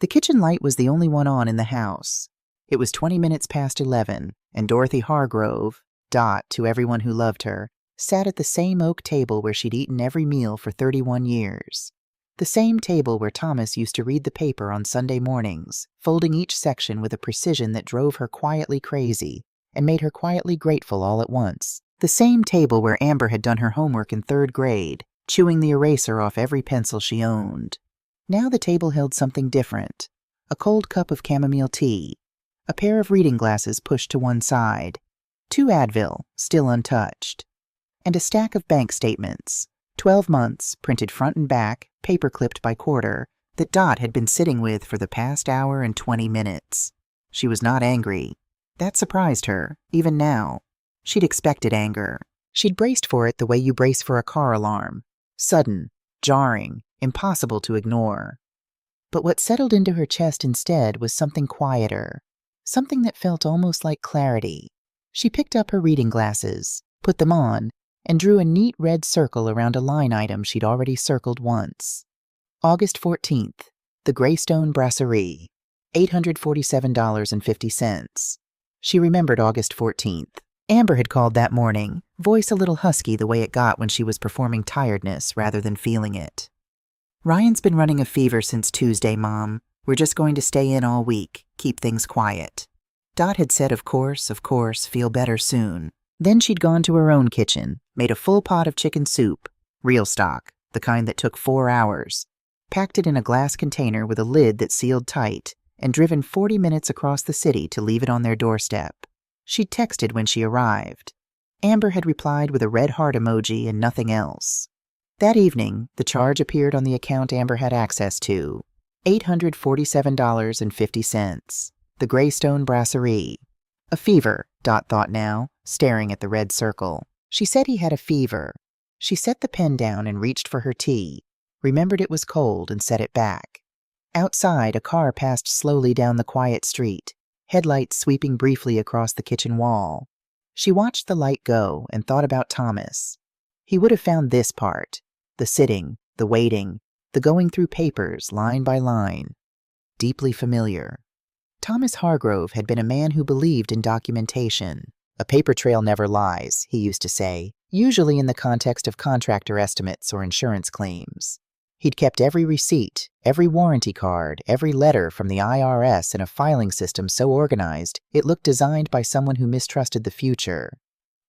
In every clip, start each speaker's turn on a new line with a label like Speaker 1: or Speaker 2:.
Speaker 1: The kitchen light was the only one on in the house. It was 20 minutes past 11, and Dorothy Hargrove, Dot to everyone who loved her, sat at the same oak table where she'd eaten every meal for 31 years. The same table where Thomas used to read the paper on Sunday mornings, folding each section with a precision that drove her quietly crazy and made her quietly grateful all at once. The same table where Amber had done her homework in 3rd grade, chewing the eraser off every pencil she owned. Now the table held something different: a cold cup of chamomile tea, a pair of reading glasses pushed to one side, 2 Advil, still untouched, and a stack of bank statements, 12 months, printed front and back, paper-clipped by quarter, that Dot had been sitting with for the past hour and 20 minutes. She was not angry. That surprised her, even now. She'd expected anger. She'd braced for it the way you brace for a car alarm. Sudden, jarring, impossible to ignore. But what settled into her chest instead was something quieter, something that felt almost like clarity. She picked up her reading glasses, put them on, and drew a neat red circle around a line item she'd already circled once. August 14th, the Greystone Brasserie, $847.50. She remembered August 14th. Amber had called that morning, voice a little husky the way it got when she was performing tiredness rather than feeling it. "Ryan's been running a fever since Tuesday, Mom. We're just going to stay in all week, keep things quiet." Dot had said, of course, feel better soon. Then she'd gone to her own kitchen, made a full pot of chicken soup, real stock, the kind that took 4 hours, packed it in a glass container with a lid that sealed tight, and driven 40 minutes across the city to leave it on their doorstep. She'd texted when she arrived. Amber had replied with a red heart emoji and nothing else. That evening, the charge appeared on the account Amber had access to, $847.50. The Greystone Brasserie. A fever, Dot thought now, staring at the red circle. She said he had a fever. She set the pen down and reached for her tea, remembered it was cold and set it back. Outside, a car passed slowly down the quiet street, headlights sweeping briefly across the kitchen wall. She watched the light go and thought about Thomas. He would have found this part, the sitting, the waiting, the going through papers line by line, deeply familiar. Thomas Hargrove had been a man who believed in documentation. "A paper trail never lies," he used to say, usually in the context of contractor estimates or insurance claims. He'd kept every receipt, every warranty card, every letter from the IRS in a filing system so organized it looked designed by someone who mistrusted the future.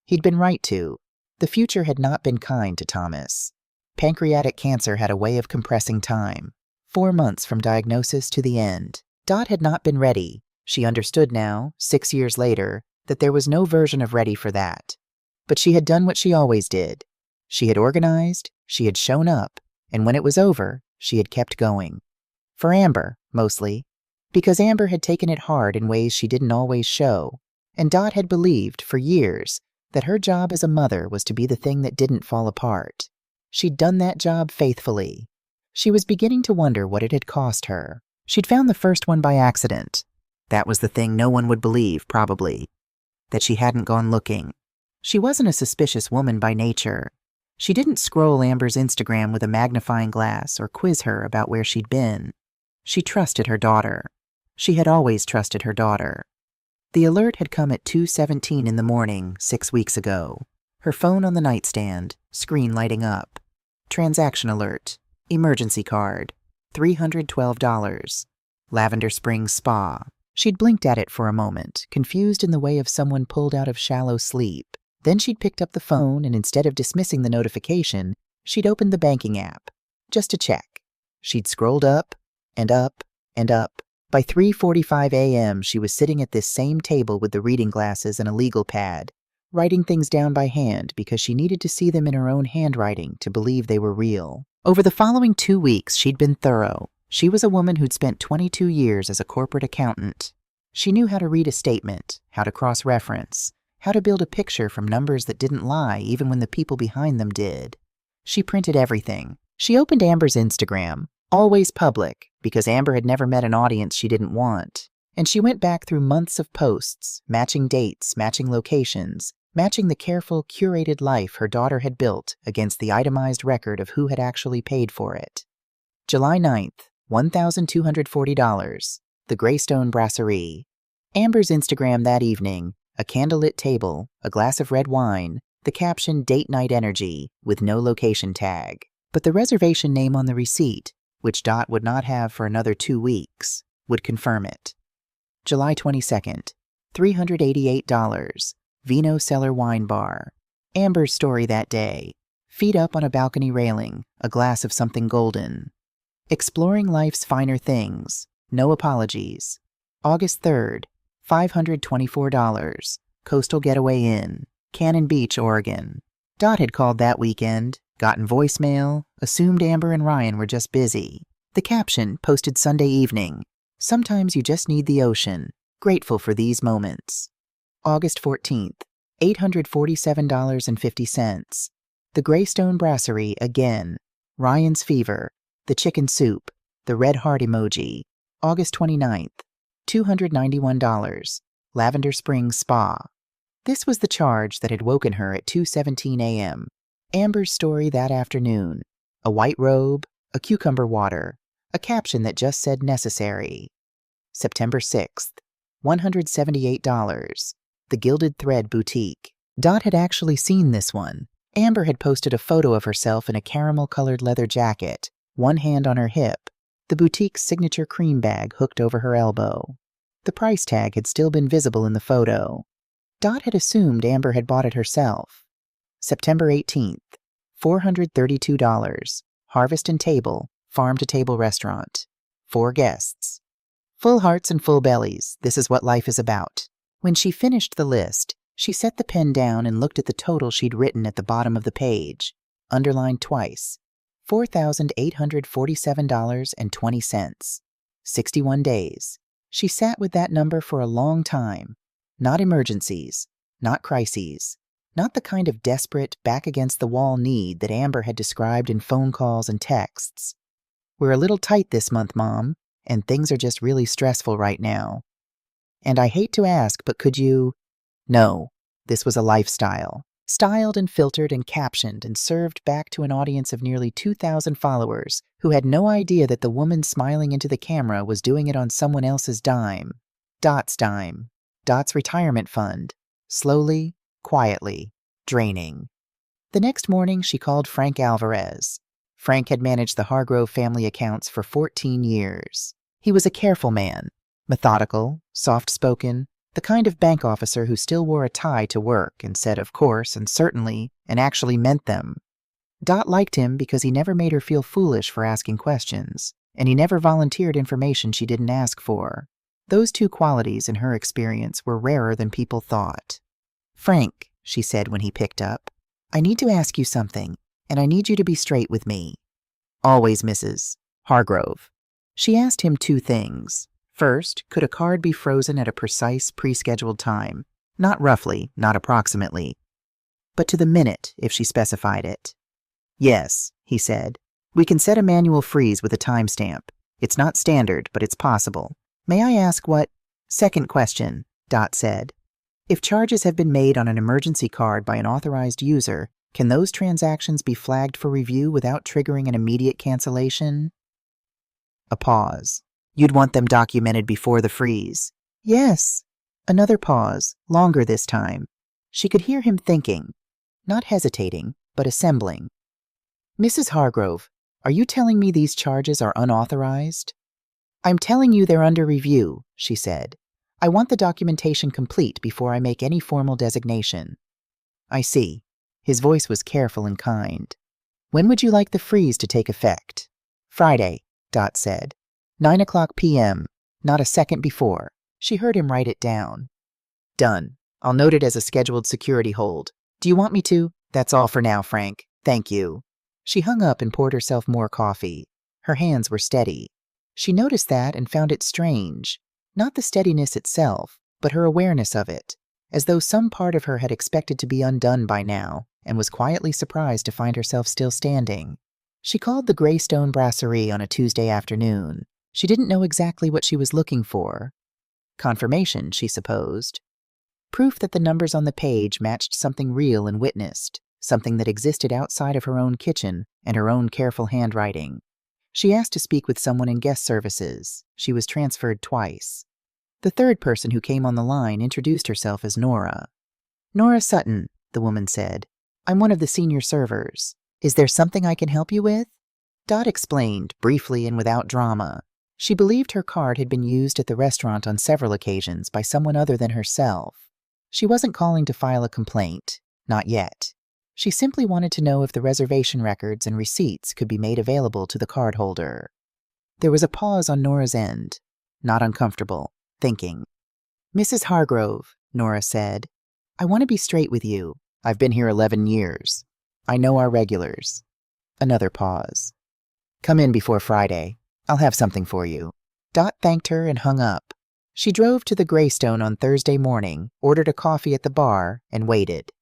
Speaker 1: He'd been right to. The future had not been kind to Thomas. Pancreatic cancer had a way of compressing time. 4 months from diagnosis to the end. Dot had not been ready. She understood now, 6 years later, that there was no version of ready for that. But she had done what she always did. She had organized, she had shown up, and when it was over, she had kept going. For Amber, mostly, because Amber had taken it hard in ways she didn't always show, and Dot had believed, for years, that her job as a mother was to be the thing that didn't fall apart. She'd done that job faithfully. She was beginning to wonder what it had cost her. She'd found the first one by accident. That was the thing no one would believe, probably. That she hadn't gone looking. She wasn't a suspicious woman by nature. She didn't scroll Amber's Instagram with a magnifying glass or quiz her about where she'd been. She trusted her daughter. She had always trusted her daughter. The alert had come at 2:17 in the morning, 6 weeks ago. Her phone on the nightstand, screen lighting up. Transaction alert. Emergency card. $312. Lavender Springs Spa. She'd blinked at it for a moment, confused in the way of someone pulled out of shallow sleep. Then she'd picked up the phone, and instead of dismissing the notification, she'd opened the banking app, just to check. She'd scrolled up, and up, and up. By 3:45 a.m., she was sitting at this same table with the reading glasses and a legal pad, writing things down by hand because she needed to see them in her own handwriting to believe they were real. Over the following 2 weeks, she'd been thorough. She was a woman who'd spent 22 years as a corporate accountant. She knew how to read a statement, how to cross-reference, how to build a picture from numbers that didn't lie even when the people behind them did. She printed everything. She opened Amber's Instagram, always public, because Amber had never met an audience she didn't want. And she went back through months of posts, matching dates, matching locations, matching the careful, curated life her daughter had built against the itemized record of who had actually paid for it. July 9th, $1,240. The Greystone Brasserie. Amber's Instagram that evening, a candlelit table, a glass of red wine, the caption Date Night Energy with no location tag. But the reservation name on the receipt, which Dot would not have for another 2 weeks, would confirm it. July 22nd, $388. Vino Cellar Wine Bar. Amber's story that day. Feet up on a balcony railing, a glass of something golden. Exploring life's finer things. No apologies. August 3rd, $524. Coastal Getaway Inn, Cannon Beach, Oregon. Dot had called that weekend, gotten voicemail, assumed Amber and Ryan were just busy. The caption, posted Sunday evening. Sometimes you just need the ocean. Grateful for these moments. August 14th, $847.50. The Greystone Brasserie again. Ryan's Fever, the chicken soup, the red heart emoji. August 29th, $291. Lavender Springs Spa. This was the charge that had woken her at 2:17 a.m. Amber's story that afternoon. A white robe, a cucumber water, a caption that just said necessary. September 6th, $178. The Gilded Thread Boutique. Dot had actually seen this one. Amber had posted a photo of herself in a caramel-colored leather jacket, one hand on her hip, the boutique's signature cream bag hooked over her elbow. The price tag had still been visible in the photo. Dot had assumed Amber had bought it herself. September 18th, $432. Harvest and Table, farm-to-table restaurant. 4 guests. Full hearts and full bellies, this is what life is about. When she finished the list, she set the pen down and looked at the total she'd written at the bottom of the page, underlined twice. $4,847.20. 61 days. She sat with that number for a long time. Not emergencies, not crises, not the kind of desperate, back-against-the-wall need that Amber had described in phone calls and texts. We're a little tight this month, Mom, and things are just really stressful right now. And I hate to ask, but could you... No, this was a lifestyle. Styled and filtered and captioned and served back to an audience of nearly 2,000 followers who had no idea that the woman smiling into the camera was doing it on someone else's dime. Dot's dime. Dot's retirement fund. Slowly, quietly, draining. The next morning, she called Frank Alvarez. Frank had managed the Hargrove family accounts for 14 years. He was a careful man, methodical, soft-spoken, the kind of bank officer who still wore a tie to work and said of course and certainly and actually meant them. Dot liked him because he never made her feel foolish for asking questions, and he never volunteered information she didn't ask for. Those 2 qualities, in her experience, were rarer than people thought. "Frank," she said when he picked up, "I need to ask you something, and I need you to be straight with me." "Always, Mrs. Hargrove." She asked him 2 things. First, could a card be frozen at a precise, pre-scheduled time? Not roughly, not approximately, but to the minute if she specified it. "Yes," he said. "We can set a manual freeze with a timestamp. It's not standard, but it's possible. May I ask what—" "Second question," Dot said. "If charges have been made on an emergency card by an authorized user, can those transactions be flagged for review without triggering an immediate cancellation?" A pause. "You'd want them documented before the freeze?" "Yes." Another pause, longer this time. She could hear him thinking, not hesitating, but assembling. "Mrs. Hargrove, are you telling me these charges are unauthorized?" "I'm telling you they're under review," she said. "I want the documentation complete before I make any formal designation." "I see." His voice was careful and kind. "When would you like the freeze to take effect?" "Friday," Dot said. 9:00 p.m., not a second before. She heard him write it down. "Done. I'll note it as a scheduled security hold. Do you want me to?" "That's all for now, Frank. Thank you." She hung up and poured herself more coffee. Her hands were steady. She noticed that and found it strange. Not the steadiness itself, but her awareness of it, as though some part of her had expected to be undone by now and was quietly surprised to find herself still standing. She called the Greystone Brasserie on a Tuesday afternoon. She didn't know exactly what she was looking for. Confirmation, she supposed. Proof that the numbers on the page matched something real and witnessed, something that existed outside of her own kitchen and her own careful handwriting. She asked to speak with someone in guest services. She was transferred twice. The third person who came on the line introduced herself as Nora. "Nora Sutton," the woman said. "I'm one of the senior servers. Is there something I can help you with?" Dot explained, briefly and without drama. She believed her card had been used at the restaurant on several occasions by someone other than herself. She wasn't calling to file a complaint. Not yet. She simply wanted to know if the reservation records and receipts could be made available to the cardholder. There was a pause on Nora's end. Not uncomfortable. Thinking. "Mrs. Hargrove," Nora said, "I want to be straight with you. I've been here 11 years. I know our regulars." Another pause. "Come in before Friday. I'll have something for you." Dot thanked her and hung up. She drove to the Greystone on Thursday morning, ordered a coffee at the bar, and waited.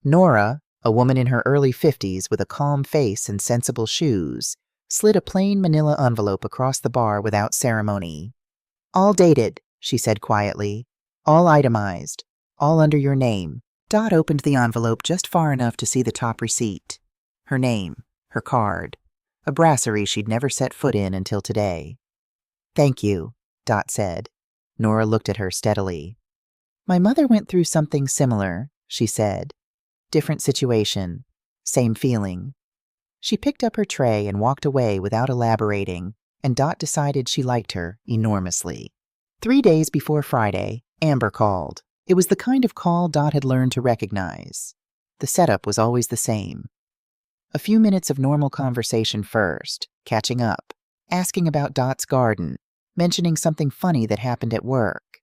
Speaker 1: Nora, a woman in her early 50s with a calm face and sensible shoes, slid a plain manila envelope across the bar without ceremony. "All dated," she said quietly. "All itemized. All under your name." Dot opened the envelope just far enough to see the top receipt. Her name, her card. A brasserie she'd never set foot in until today. "Thank you," Dot said. Nora looked at her steadily. "My mother went through something similar," she said. "Different situation. Same feeling." She picked up her tray and walked away without elaborating, and Dot decided she liked her enormously. 3 days before Friday, Amber called. It was the kind of call Dot had learned to recognize. The setup was always the same. A few minutes of normal conversation first, catching up, asking about Dot's garden, mentioning something funny that happened at work.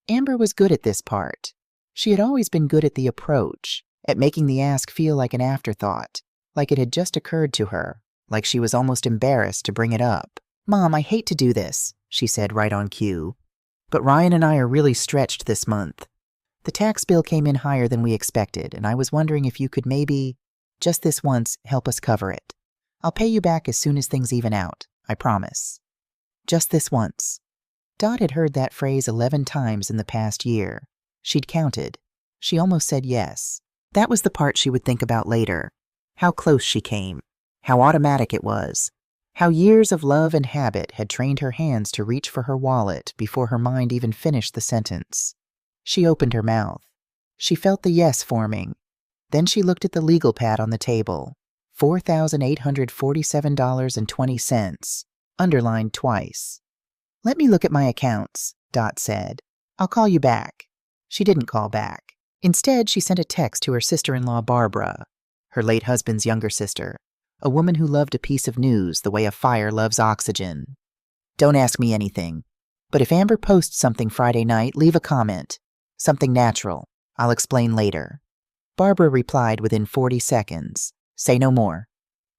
Speaker 1: Amber was good at this part. She had always been good at the approach, at making the ask feel like an afterthought, like it had just occurred to her, like she was almost embarrassed to bring it up. "Mom, I hate to do this," she said right on cue. "But Ryan and I are really stretched this month. The tax bill came in higher than we expected, and I was wondering if you could maybe, just this once, help us cover it. I'll pay you back as soon as things even out, I promise. Just this once." Dot had heard that phrase 11 times in the past year. She'd counted. She almost said yes. That was the part she would think about later. How close she came. How automatic it was. How years of love and habit had trained her hands to reach for her wallet before her mind even finished the sentence. She opened her mouth. She felt the yes forming. Then she looked at the legal pad on the table. $4,847.20, underlined twice. "Let me look at my accounts," Dot said. "I'll call you back." She didn't call back. Instead, she sent a text to her sister-in-law Barbara, her late husband's younger sister, a woman who loved a piece of news the way a fire loves oxygen. "Don't ask me anything. But if Amber posts something Friday night, leave a comment. Something natural. I'll explain later." Barbara replied within 40 seconds. "Say no more."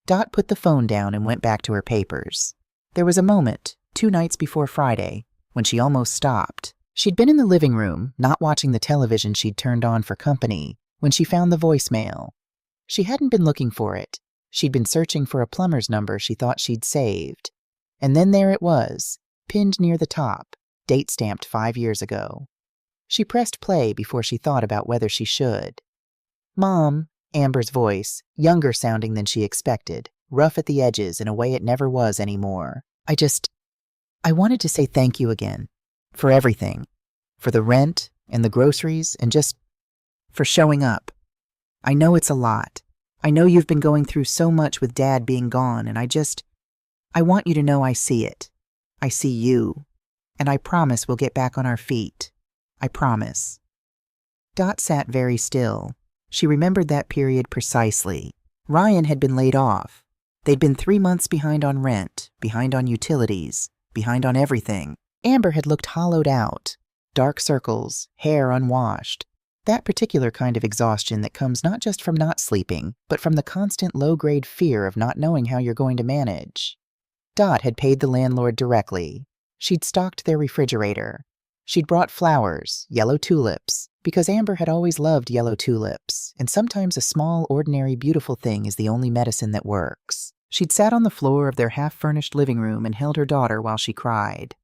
Speaker 1: Dot put the phone down and went back to her papers. There was a moment, 2 nights before Friday, when she almost stopped. She'd been in the living room, not watching the television she'd turned on for company, when she found the voicemail. She hadn't been looking for it. She'd been searching for a plumber's number she thought she'd saved. And then there it was, pinned near the top, date-stamped 5 years ago. She pressed play before she thought about whether she should. "Mom," Amber's voice, younger sounding than she expected, rough at the edges in a way it never was anymore. I wanted to say thank you again. For everything. For the rent and the groceries and just for showing up. I know it's a lot. I know you've been going through so much with Dad being gone, and I want you to know I see it. I see you. And I promise we'll get back on our feet. I promise." Dot sat very still. She remembered that period precisely. Ryan had been laid off. They'd been 3 months behind on rent, behind on utilities, behind on everything. Amber had looked hollowed out. Dark circles, hair unwashed. That particular kind of exhaustion that comes not just from not sleeping, but from the constant low-grade fear of not knowing how you're going to manage. Dot had paid the landlord directly. She'd stocked their refrigerator. She'd brought flowers, yellow tulips, because Amber had always loved yellow tulips, and sometimes a small, ordinary, beautiful thing is the only medicine that works. She'd sat on the floor of their half-furnished living room and held her daughter while she cried.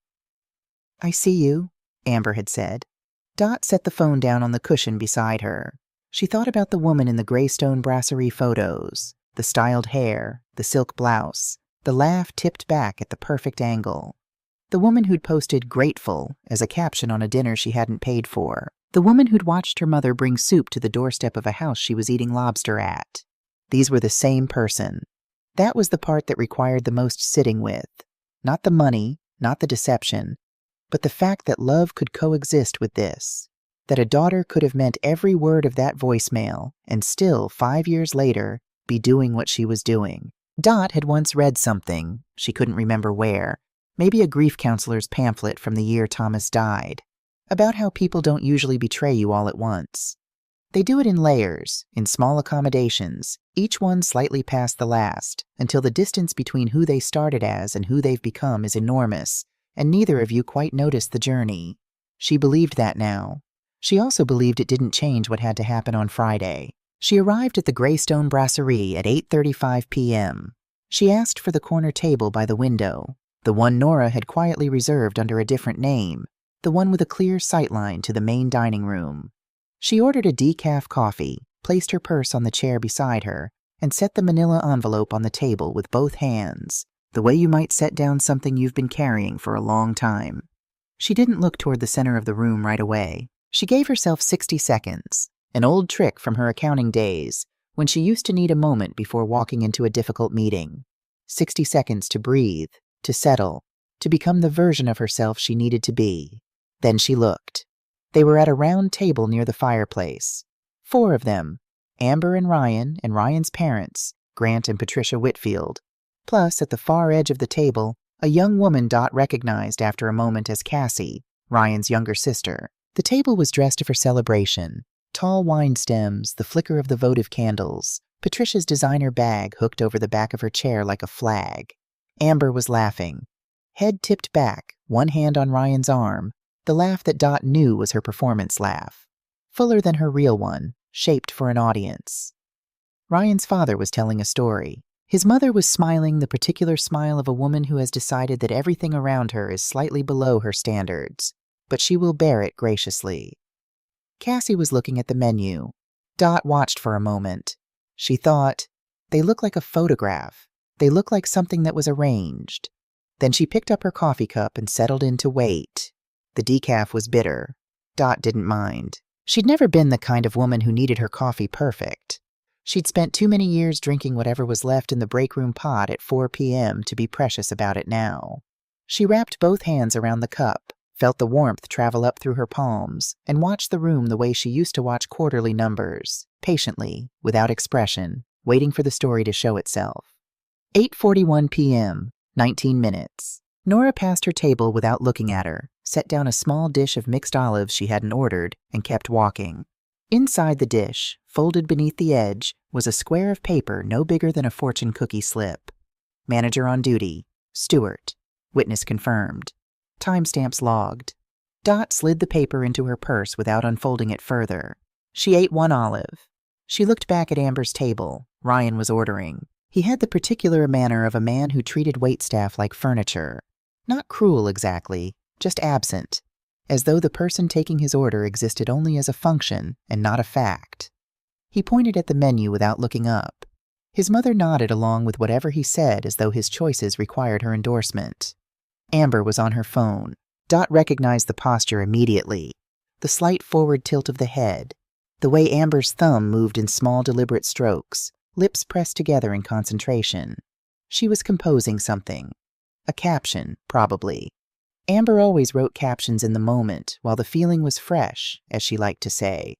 Speaker 1: "I see you," Amber had said. Dot set the phone down on the cushion beside her. She thought about the woman in the Greystone brasserie photos, the styled hair, the silk blouse, The laugh tipped back at the perfect angle. The woman who'd posted "grateful" as a caption on a dinner she hadn't paid for. The woman who'd watched her mother bring soup to the doorstep of a house she was eating lobster at. These were the same person. That was the part that required the most sitting with. Not the money, not the deception, but the fact that love could coexist with this. That a daughter could have meant every word of that voicemail and still, 5 years later, be doing what she was doing. Dot had once read something, she couldn't remember where, maybe a grief counselor's pamphlet from the year Thomas died, about how people don't usually betray you all at once. They do it in layers, in small accommodations, each one slightly past the last, until the distance between who they started as and who they've become is enormous, and neither of you quite noticed the journey. She believed that now. She also believed it didn't change what had to happen on Friday. She arrived at the Greystone Brasserie at 8:35 p.m. She asked for the corner table by the window, the one Nora had quietly reserved under a different name, the one with a clear sightline to the main dining room. She ordered a decaf coffee, placed her purse on the chair beside her, and set the manila envelope on the table with both hands, the way you might set down something you've been carrying for a long time. She didn't look toward the center of the room right away. She gave herself 60 seconds, an old trick from her accounting days, when she used to need a moment before walking into a difficult meeting. 60 seconds to breathe, to settle, to become the version of herself she needed to be. Then she looked. They were at a round table near the fireplace. 4 of them, Amber and Ryan's parents, Grant and Patricia Whitfield. Plus, at the far edge of the table, a young woman Dot recognized after a moment as Cassie, Ryan's younger sister. The table was dressed for celebration. Tall wine stems, the flicker of the votive candles, Patricia's designer bag hooked over the back of her chair like a flag. Amber was laughing. Head tipped back, one hand on Ryan's arm, the laugh that Dot knew was her performance laugh. Fuller than her real one, shaped for an audience. Ryan's father was telling a story. His mother was smiling the particular smile of a woman who has decided that everything around her is slightly below her standards, but she will bear it graciously. Cassie was looking at the menu. Dot watched for a moment. She thought, they look like a photograph. They look like something that was arranged. Then she picked up her coffee cup and settled in to wait. The decaf was bitter. Dot didn't mind. She'd never been the kind of woman who needed her coffee perfect. She'd spent too many years drinking whatever was left in the break room pot at 4 p.m. to be precious about it now. She wrapped both hands around the cup, felt the warmth travel up through her palms, and watched the room the way she used to watch quarterly numbers, patiently, without expression, waiting for the story to show itself. 8:41 p.m., 19 minutes. Nora passed her table without looking at her, set down a small dish of mixed olives she hadn't ordered, and kept walking. Inside the dish, folded beneath the edge, was a square of paper no bigger than a fortune cookie slip. Manager on duty. Stewart. Witness confirmed. Timestamps logged. Dot slid the paper into her purse without unfolding it further. She ate one olive. She looked back at Amber's table. Ryan was ordering. He had the particular manner of a man who treated waitstaff like furniture. Not cruel exactly, just absent, as though the person taking his order existed only as a function and not a fact. He pointed at the menu without looking up. His mother nodded along with whatever he said as though his choices required her endorsement. Amber was on her phone. Dot recognized the posture immediately. The slight forward tilt of the head. The way Amber's thumb moved in small deliberate strokes, lips pressed together in concentration. She was composing something. A caption, probably. Amber always wrote captions in the moment while the feeling was fresh, as she liked to say.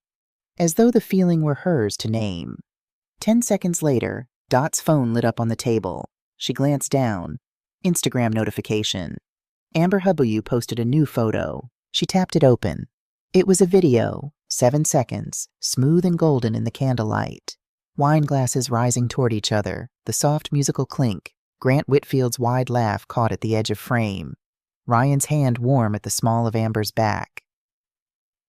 Speaker 1: As though the feeling were hers to name. 10 seconds later, Dot's phone lit up on the table. She glanced down. Instagram notification. Amber Hubbell posted a new photo. She tapped it open. It was a video, 7 seconds, smooth and golden in the candlelight. Wine glasses rising toward each other, the soft musical clink, Grant Whitfield's wide laugh caught at the edge of frame. Ryan's hand warm at the small of Amber's back.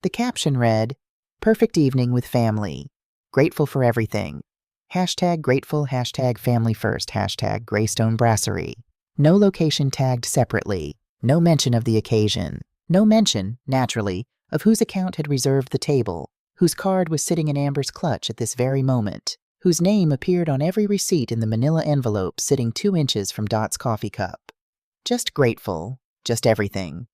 Speaker 1: The caption read, "Perfect evening with family. Grateful for everything. #grateful, #family first, #Greystone Brasserie." No location tagged separately. No mention of the occasion. No mention, naturally, of whose account had reserved the table, whose card was sitting in Amber's clutch at this very moment. whose name appeared on every receipt in the manila envelope sitting 2 inches from Dot's coffee cup. Just grateful, just everything.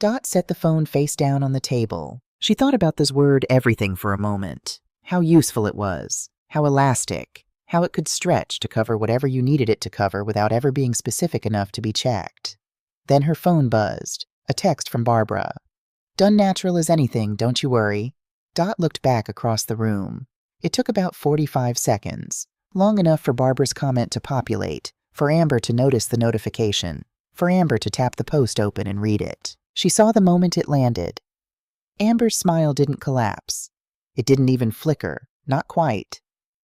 Speaker 1: Dot set the phone face down on the table. She thought about this word everything for a moment. How useful it was, how elastic, how it could stretch to cover whatever you needed it to cover without ever being specific enough to be checked. Then her phone buzzed, a text from Barbara. "Done natural as anything, don't you worry." Dot looked back across the room. It took about 45 seconds, long enough for Barbara's comment to populate, for Amber to notice the notification, for Amber to tap the post open and read it. She saw the moment it landed. Amber's smile didn't collapse. It didn't even flicker, not quite.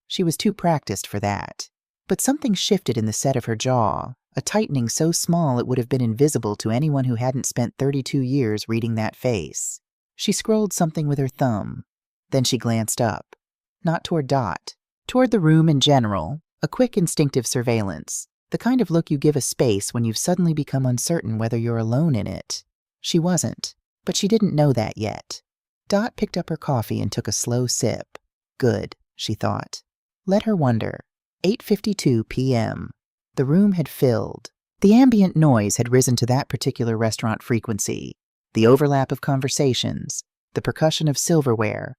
Speaker 1: She was too practiced for that. But something shifted in the set of her jaw, a tightening so small it would have been invisible to anyone who hadn't spent 32 years reading that face. She scrolled something with her thumb. Then she glanced up. Not toward Dot. Toward the room in general, a quick instinctive surveillance, the kind of look you give a space when you've suddenly become uncertain whether you're alone in it. She wasn't, but she didn't know that yet. Dot picked up her coffee and took a slow sip. Good, she thought. Let her wonder. 8:52 p.m. The room had filled. The ambient noise had risen to that particular restaurant frequency. The overlap of conversations, the percussion of silverware,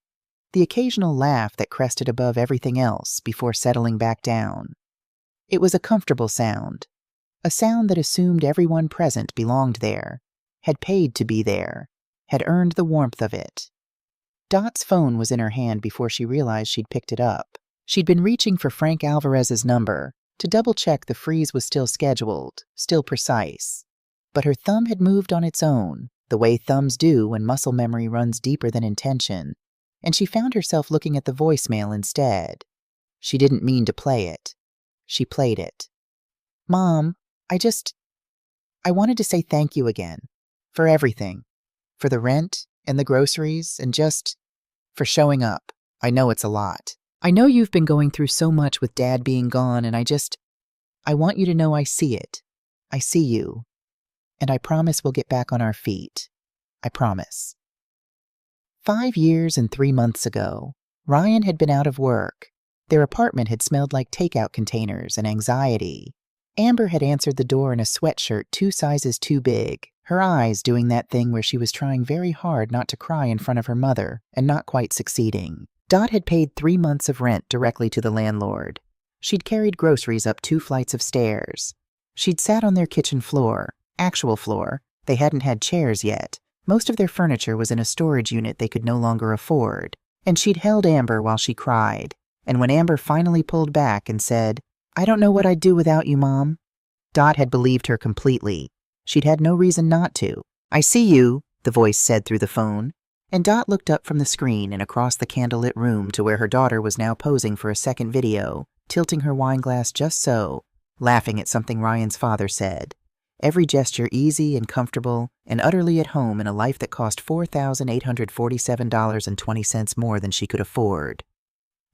Speaker 1: the occasional laugh that crested above everything else before settling back down. It was a comfortable sound, a sound that assumed everyone present belonged there, had paid to be there, had earned the warmth of it. Dot's phone was in her hand before she realized she'd picked it up. She'd been reaching for Frank Alvarez's number to double-check the freeze was still scheduled, still precise. But her thumb had moved on its own, the way thumbs do when muscle memory runs deeper than intention, and she found herself looking at the voicemail instead. She didn't mean to play it. She played it. "Mom, I wanted to say thank you again. For everything. For the rent and the groceries and just for showing up. I know it's a lot. I know you've been going through so much with Dad being gone, and I want you to know I see it. I see you. And I promise we'll get back on our feet. I promise." 5 years and 3 months ago, Ryan had been out of work. Their apartment had smelled like takeout containers and anxiety. Amber had answered the door in a sweatshirt 2 sizes too big, her eyes doing that thing where she was trying very hard not to cry in front of her mother and not quite succeeding. Dot had paid 3 months of rent directly to the landlord. She'd carried groceries up 2 flights of stairs. She'd sat on their kitchen floor, actual floor. They hadn't had chairs yet. Most of their furniture was in a storage unit they could no longer afford. And she'd held Amber while she cried. And when Amber finally pulled back and said, "I don't know what I'd do without you, Mom," Dot had believed her completely. She'd had no reason not to. "I see you," the voice said through the phone. And Dot looked up from the screen and across the candlelit room to where her daughter was now posing for a second video, tilting her wine glass just so, laughing at something Ryan's father said. Every gesture easy and comfortable and utterly at home in a life that cost $4,847.20 more than she could afford.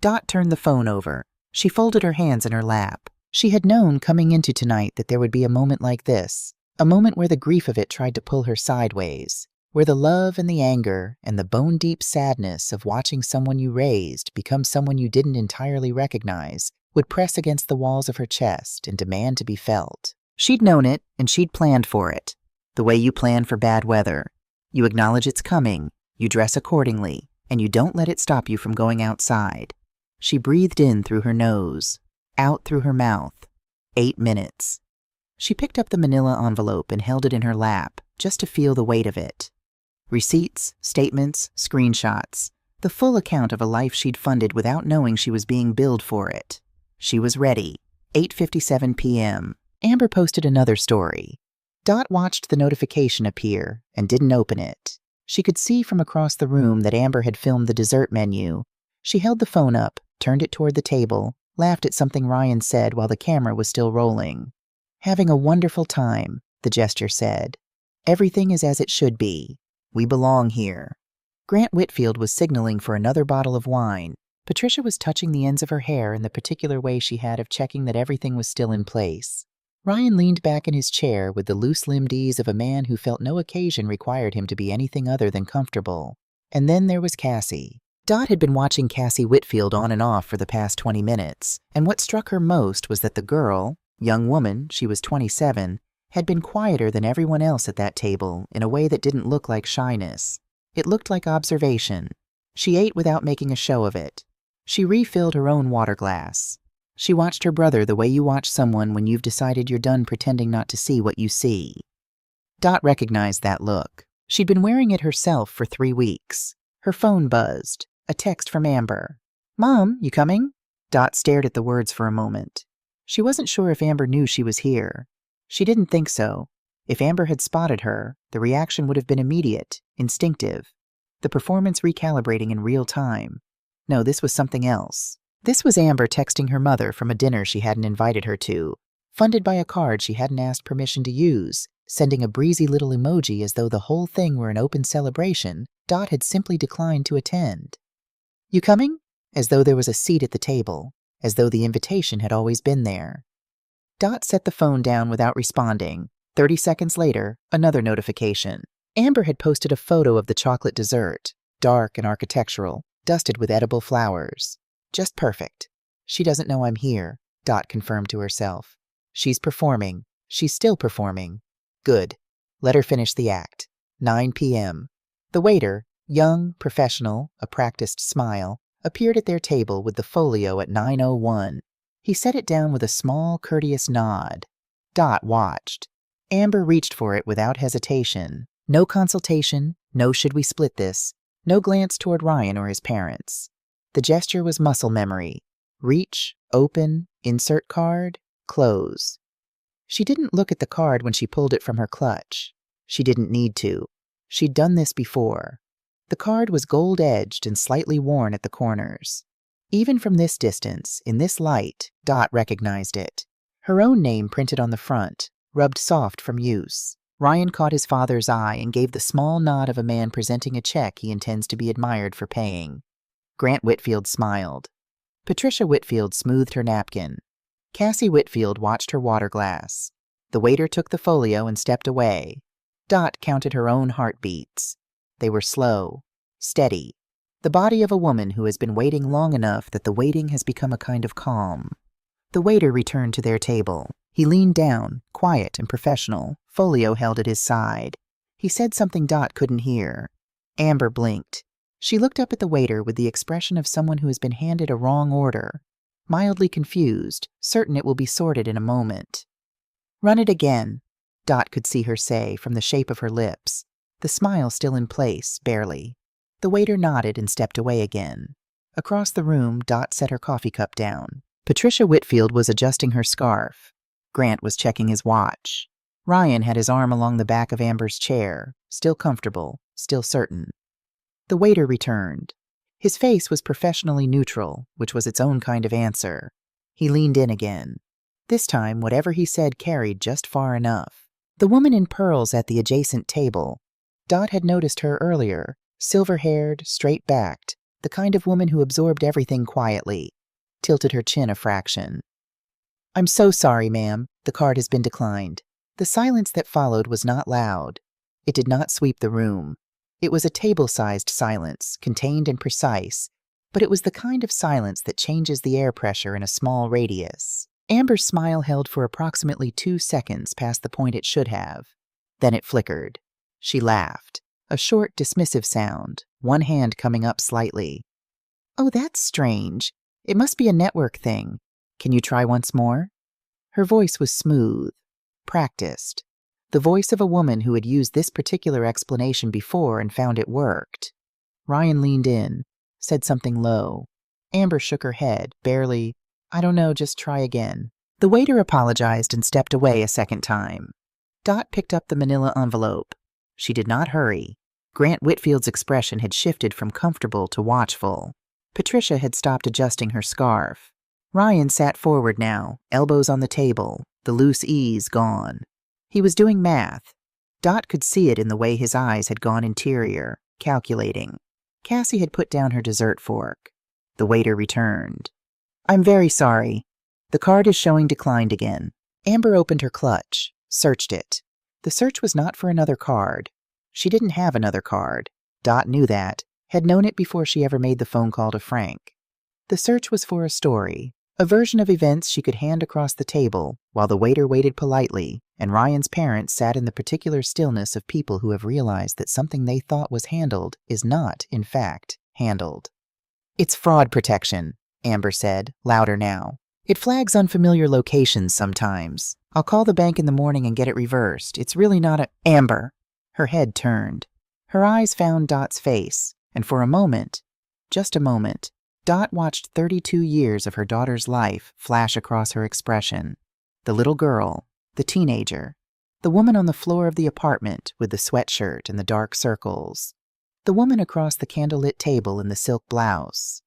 Speaker 1: Dot turned the phone over. She folded her hands in her lap. She had known coming into tonight that there would be a moment like this, a moment where the grief of it tried to pull her sideways, where the love and the anger and the bone-deep sadness of watching someone you raised become someone you didn't entirely recognize would press against the walls of her chest and demand to be felt. She'd known it, and she'd planned for it. The way you plan for bad weather. You acknowledge it's coming, you dress accordingly, and you don't let it stop you from going outside. She breathed in through her nose, out through her mouth. 8 minutes. She picked up the manila envelope and held it in her lap, just to feel the weight of it. Receipts, statements, screenshots, the full account of a life she'd funded without knowing she was being billed for it. She was ready. 8:57 p.m. Amber posted another story. Dot watched the notification appear and didn't open it. She could see from across the room that Amber had filmed the dessert menu. She held the phone up, turned it toward the table, laughed at something Ryan said while the camera was still rolling. "Having a wonderful time," the gesture said. "Everything is as it should be. We belong here." Grant Whitfield was signaling for another bottle of wine. Patricia was touching the ends of her hair in the particular way she had of checking that everything was still in place. Ryan leaned back in his chair with the loose-limbed ease of a man who felt no occasion required him to be anything other than comfortable. And then there was Cassie. Dot had been watching Cassie Whitfield on and off for the past 20 minutes, and what struck her most was that the girl, young woman, she was 27, had been quieter than everyone else at that table in a way that didn't look like shyness. It looked like observation. She ate without making a show of it. She refilled her own water glass. She watched her brother the way you watch someone when you've decided you're done pretending not to see what you see. Dot recognized that look. She'd been wearing it herself for 3 weeks. Her phone buzzed. A text from Amber. "Mom, you coming?" Dot stared at the words for a moment. She wasn't sure if Amber knew she was here. She didn't think so. If Amber had spotted her, the reaction would have been immediate, instinctive. The performance recalibrating in real time. No, this was something else. This was Amber texting her mother from a dinner she hadn't invited her to, funded by a card she hadn't asked permission to use, sending a breezy little emoji as though the whole thing were an open celebration Dot had simply declined to attend. "You coming?" As though there was a seat at the table, as though the invitation had always been there. Dot set the phone down without responding. 30 seconds later, another notification. Amber had posted a photo of the chocolate dessert, dark and architectural, dusted with edible flowers. Just perfect. She doesn't know I'm here, Dot confirmed to herself. She's performing. She's still performing. Good. Let her finish the act. 9 p.m. The waiter, young, professional, a practiced smile, appeared at their table with the folio at 9:01. He set it down with a small, courteous nod. Dot watched. Amber reached for it without hesitation. No consultation, no should we split this, no glance toward Ryan or his parents. The gesture was muscle memory. Reach, open, insert card, close. She didn't look at the card when she pulled it from her clutch. She didn't need to. She'd done this before. The card was gold-edged and slightly worn at the corners. Even from this distance, in this light, Dot recognized it. Her own name printed on the front, rubbed soft from use. Ryan caught his father's eye and gave the small nod of a man presenting a check he intends to be admired for paying. Grant Whitfield smiled. Patricia Whitfield smoothed her napkin. Cassie Whitfield watched her water glass. The waiter took the folio and stepped away. Dot counted her own heartbeats. They were slow, steady. The body of a woman who has been waiting long enough that the waiting has become a kind of calm. The waiter returned to their table. He leaned down, quiet and professional, folio held at his side. He said something Dot couldn't hear. Amber blinked. She looked up at the waiter with the expression of someone who has been handed a wrong order, mildly confused, certain it will be sorted in a moment. "Run it again," Dot could see her say from the shape of her lips, the smile still in place, barely. The waiter nodded and stepped away again. Across the room, Dot set her coffee cup down. Patricia Whitfield was adjusting her scarf. Grant was checking his watch. Ryan had his arm along the back of Amber's chair, still comfortable, still certain. The waiter returned. His face was professionally neutral, which was its own kind of answer. He leaned in again. This time, whatever he said carried just far enough. The woman in pearls at the adjacent table. Dot had noticed her earlier, silver-haired, straight-backed, the kind of woman who absorbed everything quietly, tilted her chin a fraction. "I'm so sorry, ma'am. The card has been declined." The silence that followed was not loud. It did not sweep the room. It was a table-sized silence, contained and precise, but it was the kind of silence that changes the air pressure in a small radius. Amber's smile held for approximately 2 seconds past the point it should have. Then it flickered. She laughed. A short, dismissive sound, one hand coming up slightly. "Oh, that's strange. It must be a network thing. Can you try once more?" Her voice was smooth, practiced. The voice of a woman who had used this particular explanation before and found it worked. Ryan leaned in, said something low. Amber shook her head, barely, "I don't know, just try again." The waiter apologized and stepped away a second time. Dot picked up the manila envelope. She did not hurry. Grant Whitfield's expression had shifted from comfortable to watchful. Patricia had stopped adjusting her scarf. Ryan sat forward now, elbows on the table, the loose ease gone. He was doing math. Dot could see it in the way his eyes had gone interior, calculating. Cassie had put down her dessert fork. The waiter returned. "I'm very sorry. The card is showing declined again." Amber opened her clutch, searched it. The search was not for another card. She didn't have another card. Dot knew that. had known it before she ever made the phone call to Frank. The search was for a story, a version of events she could hand across the table while the waiter waited politely and Ryan's parents sat in the particular stillness of people who have realized that something they thought was handled is not, in fact, handled. "It's fraud protection," Amber said, louder now. "It flags unfamiliar locations sometimes. I'll call the bank in the morning and get it reversed. It's really not a—" "Amber!" Her head turned. Her eyes found Dot's face, and for a moment, just a moment, Dot watched 32 years of her daughter's life flash across her expression. The little girl, the teenager, the woman on the floor of the apartment with the sweatshirt and the dark circles, the woman across the candlelit table in the silk blouse.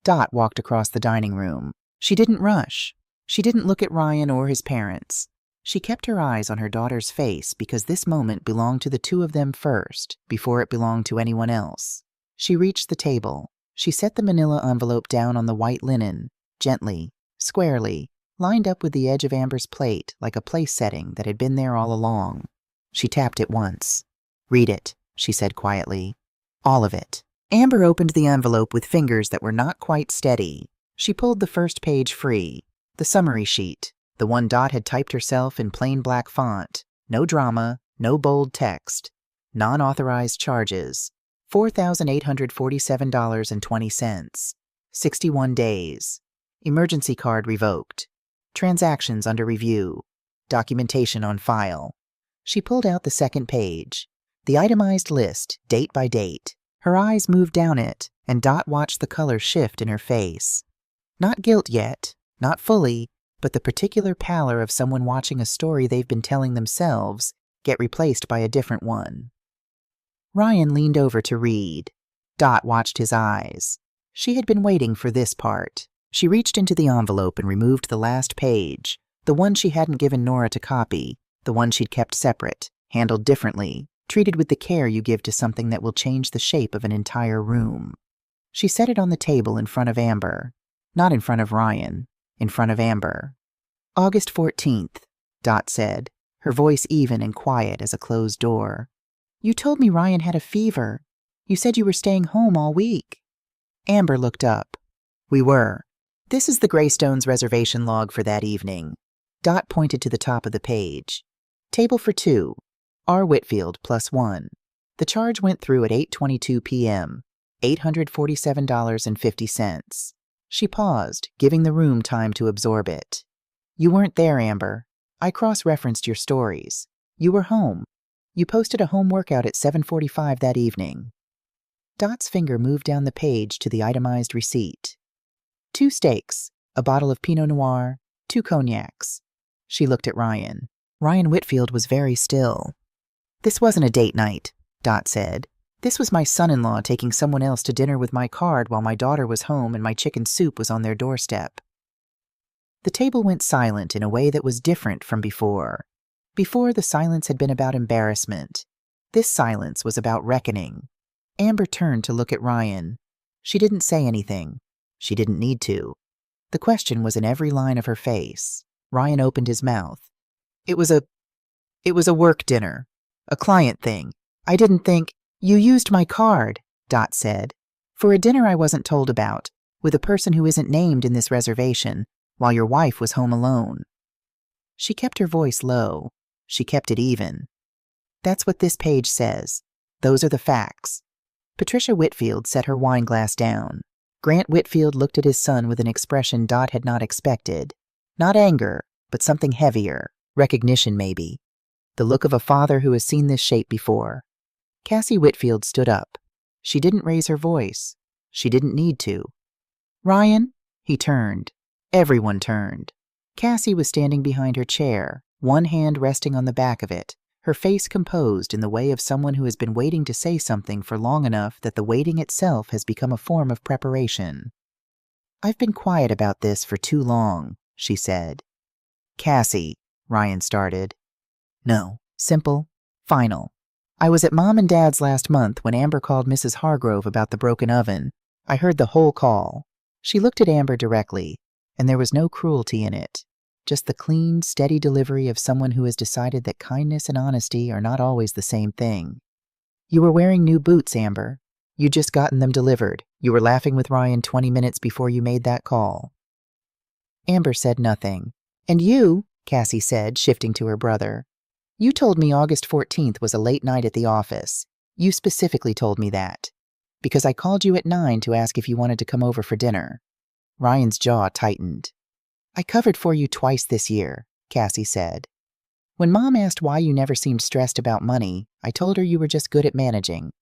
Speaker 1: Dot walked across the dining room. She didn't rush. She didn't look at Ryan or his parents. She kept her eyes on her daughter's face because this moment belonged to the two of them first, before it belonged to anyone else. She reached the table. She set the manila envelope down on the white linen, gently, squarely, lined up with the edge of Amber's plate like a place setting that had been there all along. She tapped it once. "Read it," she said quietly. "All of it." Amber opened the envelope with fingers that were not quite steady. She pulled the first page free, the summary sheet, the one Dot had typed herself in plain black font. No drama, no bold text. Non-authorized charges. $4,847.20. 61 days. Emergency card revoked. Transactions under review. Documentation on file. She pulled out the second page. The itemized list, date by date. Her eyes moved down it, and Dot watched the color shift in her face. Not guilt yet, not fully, but the particular pallor of someone watching a story they've been telling themselves get replaced by a different one. Ryan leaned over to read. Dot watched his eyes. She had been waiting for this part. She reached into the envelope and removed the last page, the one she hadn't given Nora to copy, the one she'd kept separate, handled differently, treated with the care you give to something that will change the shape of an entire room. She set it on the table in front of Amber. Not in front of Ryan, in front of Amber. "August 14th, Dot said, her voice even and quiet as a closed door. "You told me Ryan had a fever. You said you were staying home all week." Amber looked up. "We were. This is the Greystones reservation log for that evening." Dot pointed to the top of the page. "Table for two. R. Whitfield +1. The charge went through at 8:22 p.m. $847.50. She paused, giving the room time to absorb it. "You weren't there, Amber. I cross-referenced your stories. You were home. You posted a home workout at 7:45 that evening." Dot's finger moved down the page to the itemized receipt. 2 steaks, a bottle of Pinot Noir, 2 cognacs. She looked at Ryan. Ryan Whitfield was very still. "This wasn't a date night," Dot said. "This was my son-in-law taking someone else to dinner with my card while my daughter was home and my chicken soup was on their doorstep." The table went silent in a way that was different from before. Before, the silence had been about embarrassment. This silence was about reckoning. Amber turned to look at Ryan. She didn't say anything. She didn't need to. The question was in every line of her face. Ryan opened his mouth. It was a work dinner. A client thing. I didn't think—" "You used my card," Dot said, "for a dinner I wasn't told about, with a person who isn't named in this reservation, while your wife was home alone." She kept her voice low. She kept it even. "That's what this page says. Those are the facts." Patricia Whitfield set her wine glass down. Grant Whitfield looked at his son with an expression Dot had not expected. Not anger, but something heavier. Recognition, maybe. The look of a father who has seen this shape before. Cassie Whitfield stood up. She didn't raise her voice. She didn't need to. "Ryan?" He turned. Everyone turned. Cassie was standing behind her chair, one hand resting on the back of it, her face composed in the way of someone who has been waiting to say something for long enough that the waiting itself has become a form of preparation. "I've been quiet about this for too long," she said. "Cassie," Ryan started. "No. Simple. Final. I was at Mom and Dad's last month when Amber called Mrs. Hargrove about the broken oven. I heard the whole call." She looked at Amber directly, and there was no cruelty in it. Just the clean, steady delivery of someone who has decided that kindness and honesty are not always the same thing. "You were wearing new boots, Amber. You'd just gotten them delivered. You were laughing with Ryan 20 minutes before you made that call. Amber said nothing. And you, Cassie said, shifting to her brother. You told me August 14th was a late night at the office. You specifically told me that. Because I called you at 9 to ask if you wanted to come over for dinner. Ryan's jaw tightened. I covered for you twice this year, Cassie said. When Mom asked why you never seemed stressed about money, I told her you were just good at managing.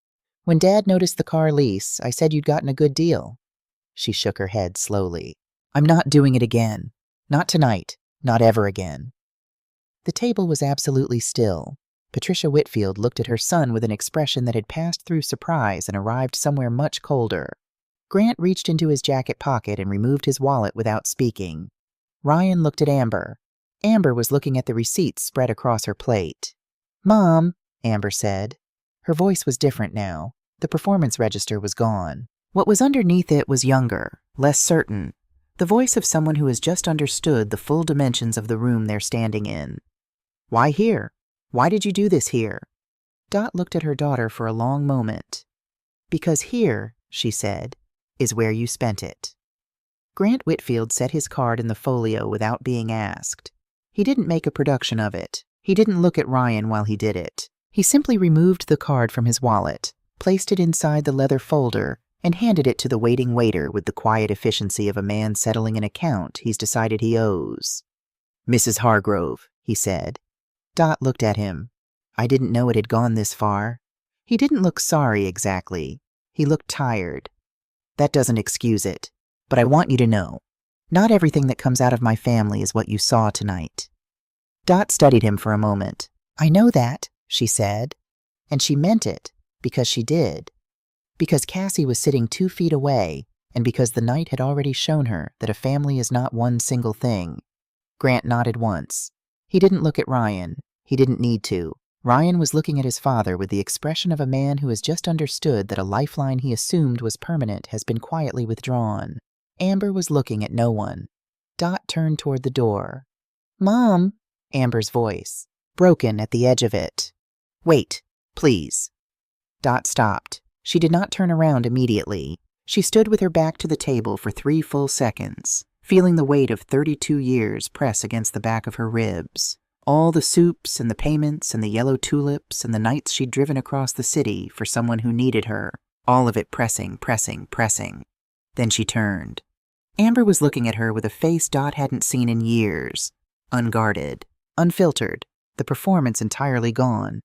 Speaker 1: When Dad noticed the car lease, I said you'd gotten a good deal. She shook her head slowly. I'm not doing it again. Not tonight. Not ever again. The table was absolutely still. Patricia Whitfield looked at her son with an expression that had passed through surprise and arrived somewhere much colder. Grant reached into his jacket pocket and removed his wallet without speaking. Ryan looked at Amber. Amber was looking at the receipts spread across her plate. Mom, Amber said. Her voice was different now. The performance register was gone. What was underneath it was younger, less certain. The voice of someone who has just understood the full dimensions of the room they're standing in. Why here? Why did you do this here? Dot looked at her daughter for a long moment. Because here, she said, is where you spent it. Grant Whitfield set his card in the folio without being asked. He didn't make a production of it. He didn't look at Ryan while he did it. He simply removed the card from his wallet, placed it inside the leather folder, and handed it to the waiting waiter with the quiet efficiency of a man settling an account he's decided he owes. Mrs. Hargrove, he said. Dot looked at him. I didn't know it had gone this far. He didn't look sorry exactly. He looked tired. That doesn't excuse it. But I want you to know, not everything that comes out of my family is what you saw tonight. Dot studied him for a moment. I know that, she said. And she meant it, because she did. Because Cassie was sitting 2 feet away, and because the night had already shown her that a family is not one single thing. Grant nodded once. He didn't look at Ryan. He didn't need to. Ryan was looking at his father with the expression of a man who has just understood that a lifeline he assumed was permanent has been quietly withdrawn. Amber was looking at no one. Dot turned toward the door. Mom, Amber's voice, broken at the edge of it. Wait, please. Dot stopped. She did not turn around immediately. She stood with her back to the table for 3 full seconds, feeling the weight of 32 years press against the back of her ribs. All the soups and the payments and the yellow tulips and the nights she'd driven across the city for someone who needed her, all of it pressing, pressing, pressing. Then she turned. Amber was looking at her with a face Dot hadn't seen in years. Unguarded, unfiltered, the performance entirely gone.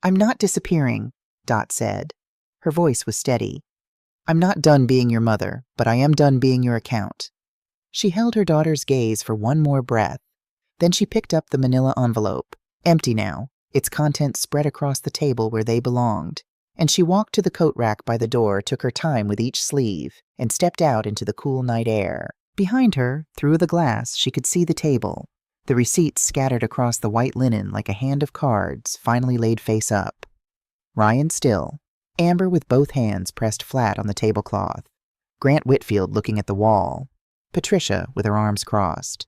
Speaker 1: I'm not disappearing, Dot said. Her voice was steady. I'm not done being your mother, but I am done being your account. She held her daughter's gaze for one more breath. Then she picked up the manila envelope, empty now, its contents spread across the table where they belonged, and she walked to the coat rack by the door, took her time with each sleeve, and stepped out into the cool night air. Behind her, through the glass, she could see the table, the receipts scattered across the white linen like a hand of cards, finally laid face up. Ryan still, Amber with both hands pressed flat on the tablecloth, Grant Whitfield looking at the wall, Patricia with her arms crossed,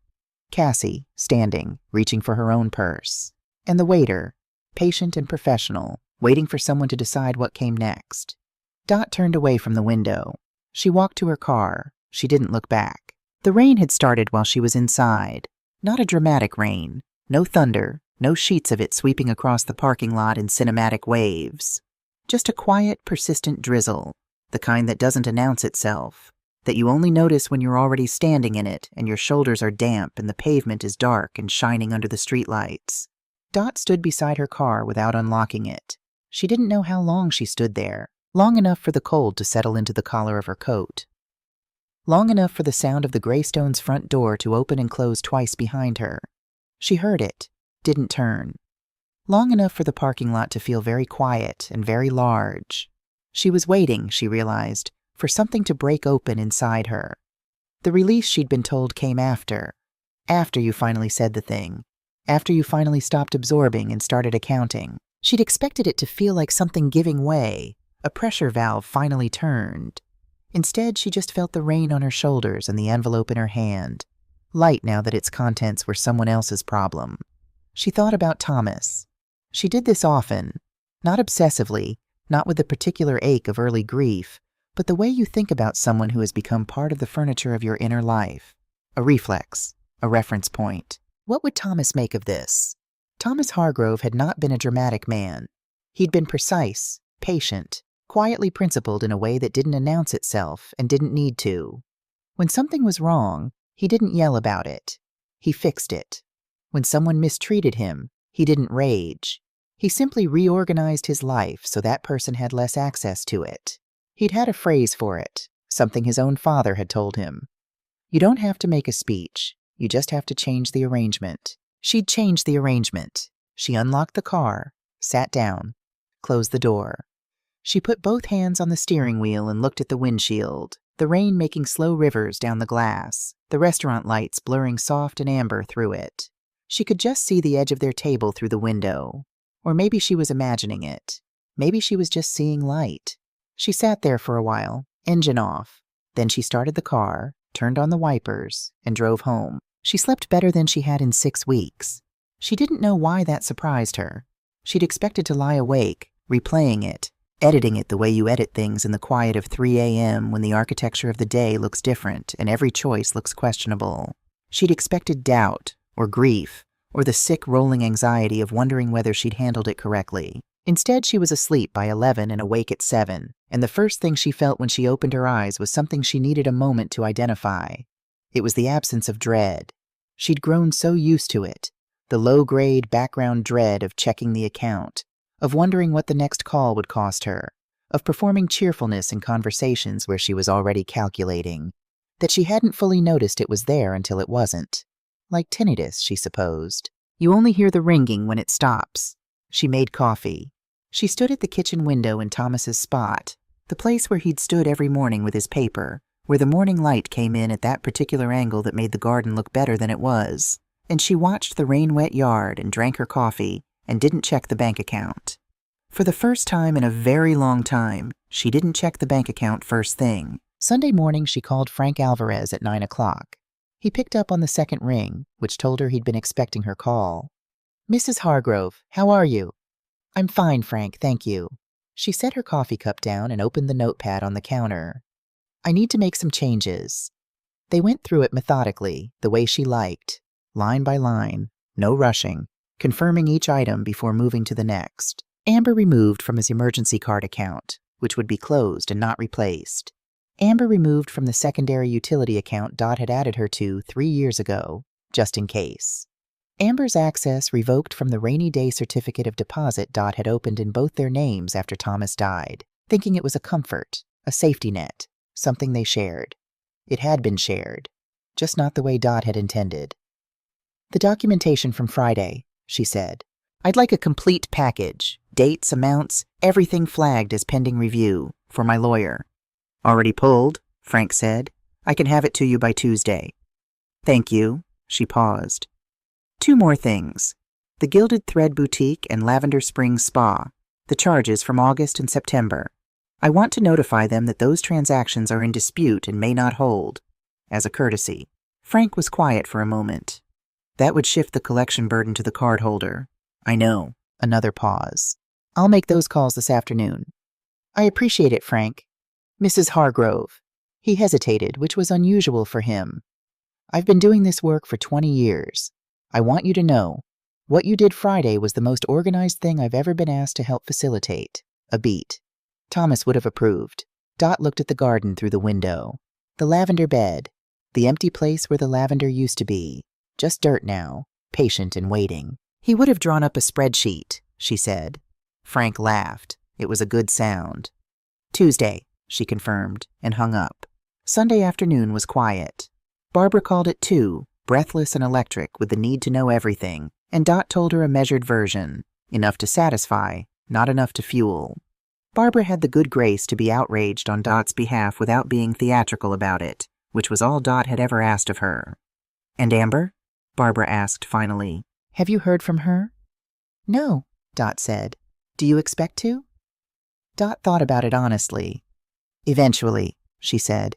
Speaker 1: Cassie standing, reaching for her own purse, and the waiter, patient and professional, waiting for someone to decide what came next. Dot turned away from the window. She walked to her car. She didn't look back. The rain had started while she was inside. Not a dramatic rain. No thunder. No sheets of it sweeping across the parking lot in cinematic waves. Just a quiet, persistent drizzle. The kind that doesn't announce itself. That you only notice when you're already standing in it and your shoulders are damp and the pavement is dark and shining under the streetlights. Dot stood beside her car without unlocking it. She didn't know how long she stood there. Long enough for the cold to settle into the collar of her coat. Long enough for the sound of the Greystones' front door to open and close twice behind her. She heard it, didn't turn. Long enough for the parking lot to feel very quiet and very large. She was waiting, she realized, for something to break open inside her. The release she'd been told came after. After you finally said the thing. After you finally stopped absorbing and started accounting. She'd expected it to feel like something giving way. A pressure valve finally turned. Instead, she just felt the rain on her shoulders and the envelope in her hand. Light now that its contents were someone else's problem. She thought about Thomas. She did this often. Not obsessively, not with the particular ache of early grief, but the way you think about someone who has become part of the furniture of your inner life. A reflex, a reference point. What would Thomas make of this? Thomas Hargrove had not been a dramatic man. He'd been precise, patient, quietly principled in a way that didn't announce itself and didn't need to. When something was wrong, he didn't yell about it. He fixed it. When someone mistreated him, he didn't rage. He simply reorganized his life so that person had less access to it. He'd had a phrase for it, something his own father had told him. You don't have to make a speech. You just have to change the arrangement. She'd changed the arrangement. She unlocked the car, sat down, closed the door. She put both hands on the steering wheel and looked at the windshield, the rain making slow rivers down the glass, the restaurant lights blurring soft and amber through it. She could just see the edge of their table through the window. Or maybe she was imagining it. Maybe she was just seeing light. She sat there for a while, engine off. Then she started the car, turned on the wipers, and drove home. She slept better than she had in 6 weeks. She didn't know why that surprised her. She'd expected to lie awake, replaying it, editing it the way you edit things in the quiet of 3 a.m. when the architecture of the day looks different and every choice looks questionable. She'd expected doubt, or grief, or the sick rolling anxiety of wondering whether she'd handled it correctly. Instead, she was asleep by 11 and awake at 7, and the first thing she felt when she opened her eyes was something she needed a moment to identify. It was the absence of dread. She'd grown so used to it, the low-grade background dread of checking the account, of wondering what the next call would cost her, of performing cheerfulness in conversations where she was already calculating, that she hadn't fully noticed it was there until it wasn't. Like tinnitus, she supposed. You only hear the ringing when it stops. She made coffee. She stood at the kitchen window in Thomas's spot, the place where he'd stood every morning with his paper, where the morning light came in at that particular angle that made the garden look better than it was, and she watched the rain-wet yard and drank her coffee and didn't check the bank account. For the first time in a very long time, she didn't check the bank account first thing. Sunday morning, she called Frank Alvarez at 9 o'clock. He picked up on the second ring, which told her he'd been expecting her call. "Mrs. Hargrove, how are you?" "I'm fine, Frank, thank you." She set her coffee cup down and opened the notepad on the counter. "I need to make some changes." They went through it methodically, the way she liked, line by line, no rushing, confirming each item before moving to the next. Amber removed from his emergency card account, which would be closed and not replaced. Amber removed from the secondary utility account Dot had added her to 3 years ago, just in case. Amber's access revoked from the rainy day certificate of deposit Dot had opened in both their names after Thomas died, thinking it was a comfort, a safety net, something they shared. It had been shared, just not the way Dot had intended. "The documentation from Friday," she said. "I'd like a complete package, dates, amounts, everything flagged as pending review, for my lawyer." "Already pulled," Frank said. "I can have it to you by Tuesday." "Thank you." She paused. "2 more things. The Gilded Thread Boutique and Lavender Springs Spa. The charges from August and September. I want to notify them that those transactions are in dispute and may not hold. As a courtesy." Frank was quiet for a moment. "That would shift the collection burden to the cardholder." "I know." Another pause. "I'll make those calls this afternoon." "I appreciate it, Frank." "Mrs. Hargrove." He hesitated, which was unusual for him. "I've been doing this work for 20 years. I want you to know, what you did Friday was the most organized thing I've ever been asked to help facilitate. A beat." Thomas would have approved. Dot looked at the garden through the window. The lavender bed. The empty place where the lavender used to be. Just dirt now, patient and waiting. He would have drawn up a spreadsheet, she said. Frank laughed. It was a good sound. "Tuesday," she confirmed, and hung up. Sunday afternoon was quiet. Barbara called at 2, breathless and electric with the need to know everything, and Dot told her a measured version, enough to satisfy, not enough to fuel. Barbara had the good grace to be outraged on Dot's behalf without being theatrical about it, which was all Dot had ever asked of her. "And Amber?" Barbara asked finally. "Have you heard from her?" "No," Dot said. "Do you expect to?" Dot thought about it honestly. "Eventually," she said,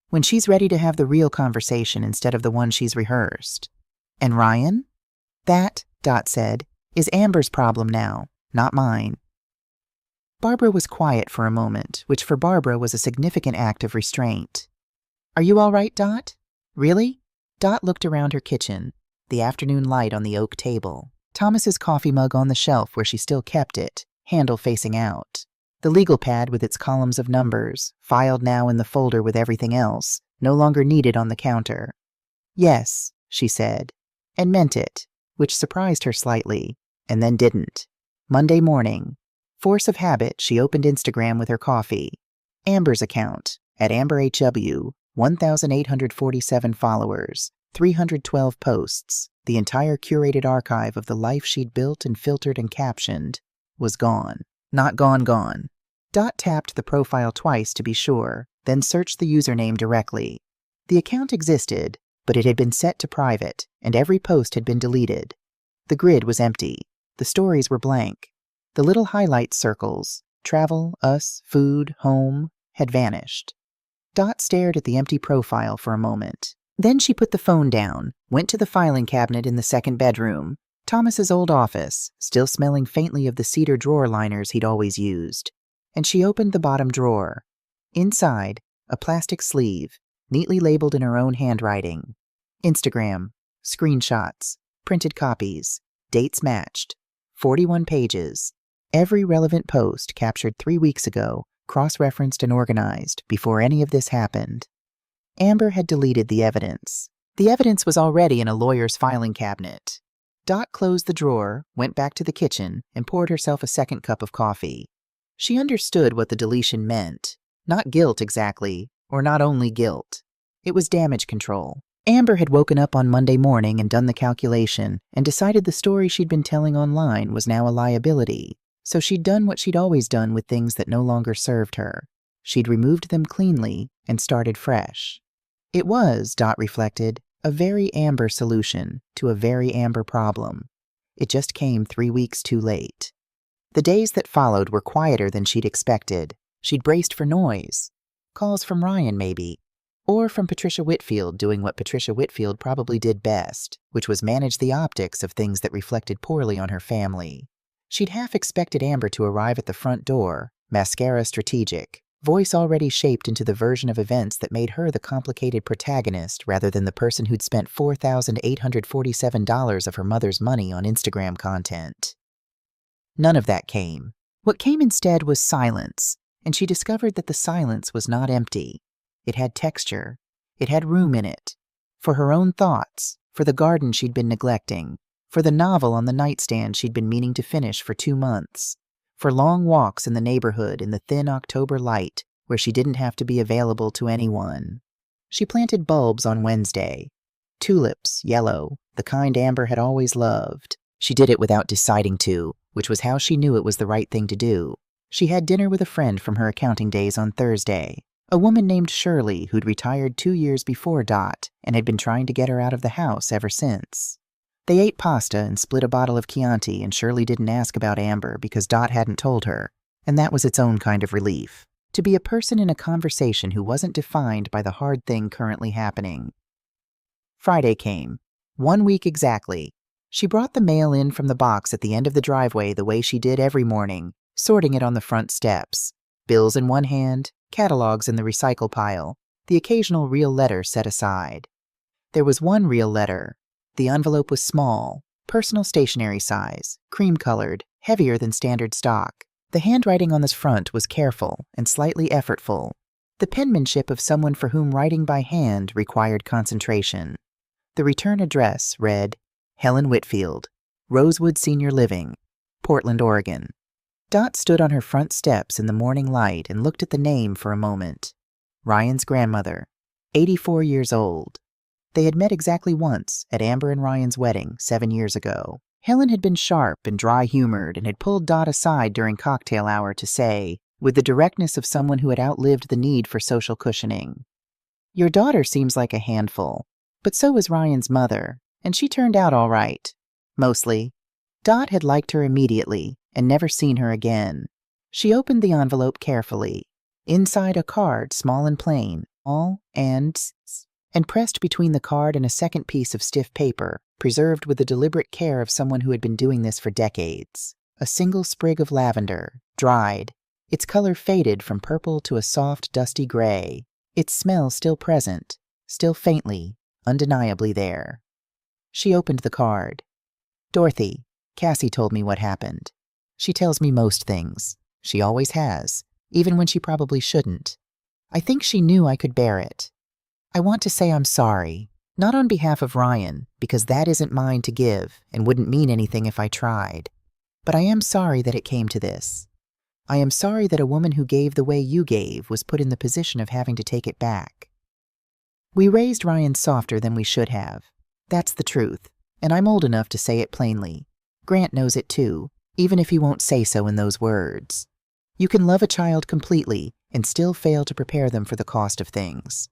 Speaker 1: "when she's ready to have the real conversation instead of the one she's rehearsed." "And Ryan?" "That," Dot said, "is Amber's problem now, not mine." Barbara was quiet for a moment, which for Barbara was a significant act of restraint. "Are you all right, Dot?" "Really?" Dot looked around her kitchen, the afternoon light on the oak table, Thomas's coffee mug on the shelf where she still kept it, handle facing out, the legal pad with its columns of numbers, filed now in the folder with everything else, no longer needed on the counter. "Yes," she said, and meant it, which surprised her slightly, and then didn't. Monday morning. Force of habit, she opened Instagram with her coffee. Amber's account, at AmberHW, 1,847 followers, 312 posts, the entire curated archive of the life she'd built and filtered and captioned, was gone. Not gone. Dot tapped the profile twice to be sure, then searched the username directly. The account existed, but it had been set to private, and every post had been deleted. The grid was empty. The stories were blank. The little highlight circles, travel, us, food, home, had vanished. Dot stared at the empty profile for a moment. Then she put the phone down, went to the filing cabinet in the second bedroom, Thomas's old office, still smelling faintly of the cedar drawer liners he'd always used, and she opened the bottom drawer. Inside, a plastic sleeve, neatly labeled in her own handwriting. Instagram, screenshots, printed copies, dates matched, 41 pages. Every relevant post captured 3 weeks ago, cross-referenced and organized before any of this happened. Amber had deleted the evidence. The evidence was already in a lawyer's filing cabinet. Dot closed the drawer, went back to the kitchen, and poured herself a second cup of coffee. She understood what the deletion meant. Not guilt exactly, or not only guilt. It was damage control. Amber had woken up on Monday morning and done the calculation and decided the story she'd been telling online was now a liability. So she'd done what she'd always done with things that no longer served her. She'd removed them cleanly and started fresh. It was, Dot reflected, a very Amber solution to a very Amber problem. It just came 3 weeks too late. The days that followed were quieter than she'd expected. She'd braced for noise. Calls from Ryan, maybe. Or from Patricia Whitfield doing what Patricia Whitfield probably did best, which was manage the optics of things that reflected poorly on her family. She'd half expected Amber to arrive at the front door, mascara strategic, voice already shaped into the version of events that made her the complicated protagonist rather than the person who'd spent $4,847 of her mother's money on Instagram content. None of that came. What came instead was silence, and she discovered that the silence was not empty. It had texture. It had room in it. For her own thoughts, for the garden she'd been neglecting, for the novel on the nightstand she'd been meaning to finish for 2 months, for long walks in the neighborhood in the thin October light where she didn't have to be available to anyone. She planted bulbs on Wednesday. Tulips, yellow, the kind Amber had always loved. She did it without deciding to, which was how she knew it was the right thing to do. She had dinner with a friend from her accounting days on Thursday, a woman named Shirley who'd retired 2 years before Dot and had been trying to get her out of the house ever since. They ate pasta and split a bottle of Chianti, and Shirley didn't ask about Amber because Dot hadn't told her, and that was its own kind of relief. To be a person in a conversation who wasn't defined by the hard thing currently happening. Friday came. 1 week exactly. She brought the mail in from the box at the end of the driveway the way she did every morning, sorting it on the front steps. Bills in one hand, catalogs in the recycle pile, the occasional real letter set aside. There was one real letter. The envelope was small, personal stationery size, cream-colored, heavier than standard stock. The handwriting on the front was careful and slightly effortful, the penmanship of someone for whom writing by hand required concentration. The return address read, Helen Whitfield, Rosewood Senior Living, Portland, Oregon. Dot stood on her front steps in the morning light and looked at the name for a moment. Ryan's grandmother, 84 years old. They had met exactly once at Amber and Ryan's wedding 7 years ago. Helen had been sharp and dry-humored and had pulled Dot aside during cocktail hour to say, with the directness of someone who had outlived the need for social cushioning, "Your daughter seems like a handful, but so is Ryan's mother, and she turned out all right. Mostly." Dot had liked her immediately and never seen her again. She opened the envelope carefully. Inside a card, small and plain, all and pressed between the card and a second piece of stiff paper, preserved with the deliberate care of someone who had been doing this for decades. A single sprig of lavender, dried, Its color faded from purple to a soft, dusty gray. Its smell still present, still faintly, undeniably there. She opened the card. Dorothy, Cassie told me what happened. She tells me most things. She always has, even when she probably shouldn't. I think she knew I could bear it. I want to say I'm sorry, not on behalf of Ryan, because that isn't mine to give and wouldn't mean anything if I tried. But I am sorry that it came to this. I am sorry that a woman who gave the way you gave was put in the position of having to take it back. We raised Ryan softer than we should have. That's the truth, and I'm old enough to say it plainly. Grant knows it too, even if he won't say so in those words. You can love a child completely and still fail to prepare them for the cost of things.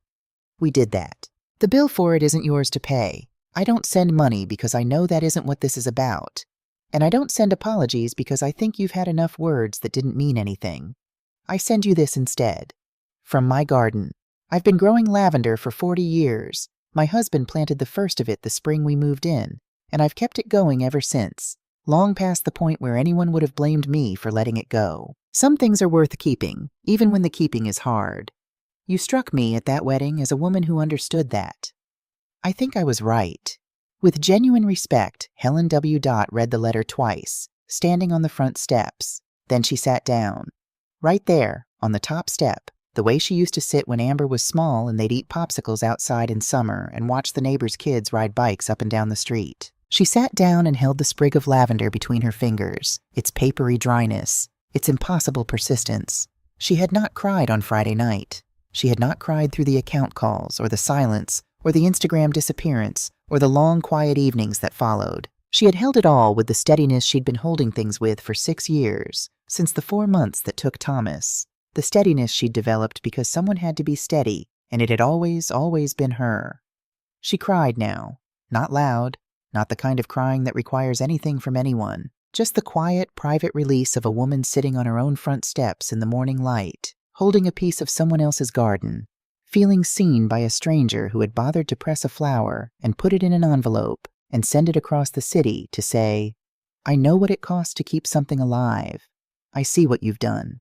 Speaker 1: We did that. The bill for it isn't yours to pay. I don't send money because I know that isn't what this is about. And I don't send apologies because I think you've had enough words that didn't mean anything. I send you this instead. From my garden. I've been growing lavender for 40 years. My husband planted the first of it the spring we moved in, and I've kept it going ever since, long past the point where anyone would have blamed me for letting it go. Some things are worth keeping, even when the keeping is hard. You struck me at that wedding as a woman who understood that. I think I was right. With genuine respect, Helen W. Dot read the letter twice, standing on the front steps. Then she sat down. Right there, on the top step, the way she used to sit when Amber was small and they'd eat popsicles outside in summer and watch the neighbors' kids ride bikes up and down the street. She sat down and held the sprig of lavender between her fingers, its papery dryness, its impossible persistence. She had not cried on Friday night. She had not cried through the account calls, or the silence, or the Instagram disappearance, or the long, quiet evenings that followed. She had held it all with the steadiness she'd been holding things with for 6 years, since the 4 months that took Thomas. The steadiness she'd developed because someone had to be steady, and it had always, always been her. She cried now. Not loud, not the kind of crying that requires anything from anyone, just the quiet, private release of a woman sitting on her own front steps in the morning light, holding a piece of someone else's garden, feeling seen by a stranger who had bothered to press a flower and put it in an envelope and send it across the city to say, I know what it costs to keep something alive. I see what you've done.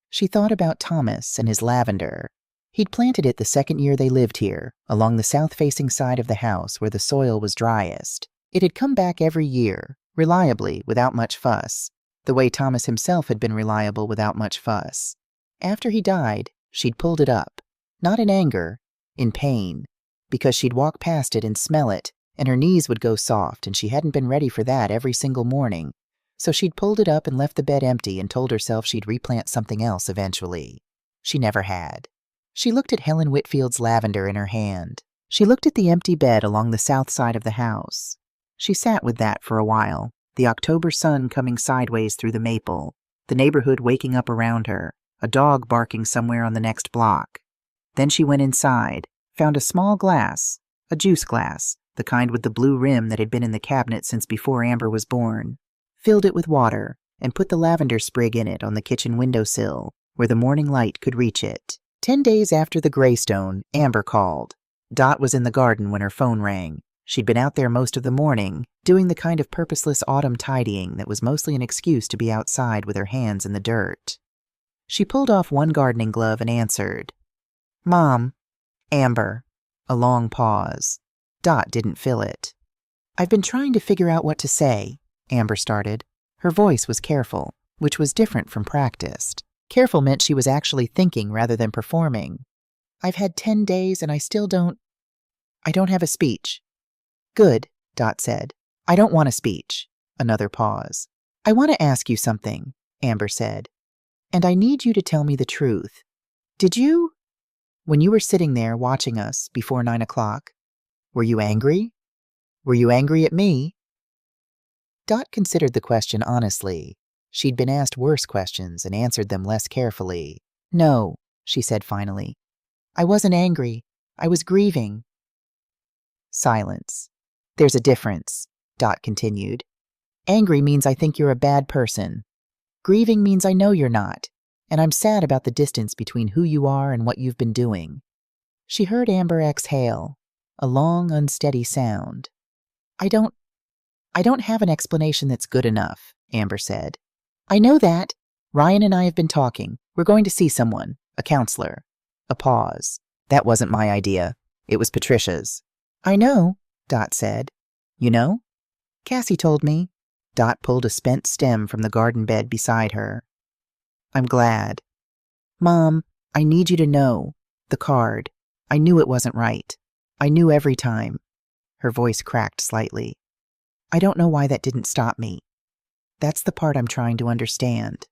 Speaker 1: She thought about Thomas and his lavender. He'd planted it the second year they lived here, along the south-facing side of the house where the soil was driest. It had come back every year, reliably, without much fuss, the way Thomas himself had been reliable without much fuss. After he died, she'd pulled it up, not in anger, in pain, because she'd walk past it and smell it, and her knees would go soft, and she hadn't been ready for that every single morning. So she'd pulled it up and left the bed empty and told herself she'd replant something else eventually. She never had. She looked at Helen Whitfield's lavender in her hand. She looked at the empty bed along the south side of the house. She sat with that for a while, the October sun coming sideways through the maple, the neighborhood waking up around her, a dog barking somewhere on the next block. Then she went inside, found a small glass, a juice glass, the kind with the blue rim that had been in the cabinet since before Amber was born, filled it with water, and put the lavender sprig in it on the kitchen windowsill, where the morning light could reach it. 10 days after the Greystone, Amber called. Dot was in the garden when her phone rang. She'd been out there most of the morning, doing the kind of purposeless autumn tidying that was mostly an excuse to be outside with her hands in the dirt. She pulled off one gardening glove and answered. Mom. Amber. A long pause. Dot didn't fill it. I've been trying to figure out what to say, Amber started. Her voice was careful, which was different from practiced. Careful meant she was actually thinking rather than performing. I've had 10 days and I don't have a speech. Good, Dot said. I don't want a speech. Another pause. I want to ask you something, Amber said. And I need you to tell me the truth. Did you, when you were sitting there watching us before 9 o'clock, were you angry? Were you angry at me? Dot considered the question honestly. She'd been asked worse questions and answered them less carefully. No, she said finally. I wasn't angry. I was grieving. Silence. There's a difference, Dot continued. Angry means I think you're a bad person. Grieving means I know you're not, and I'm sad about the distance between who you are and what you've been doing. She heard Amber exhale, a long, unsteady sound. I don't have an explanation that's good enough, Amber said. I know that, Ryan and I have been talking. We're going to see someone, a counselor. A pause. That wasn't my idea. It was Patricia's. I know, Dot said. You know? Cassie told me. Dot pulled a spent stem from the garden bed beside her. I'm glad. Mom, I need you to know. The card. I knew it wasn't right. I knew every time. Her voice cracked slightly. I don't know why that didn't stop me. That's the part I'm trying to understand.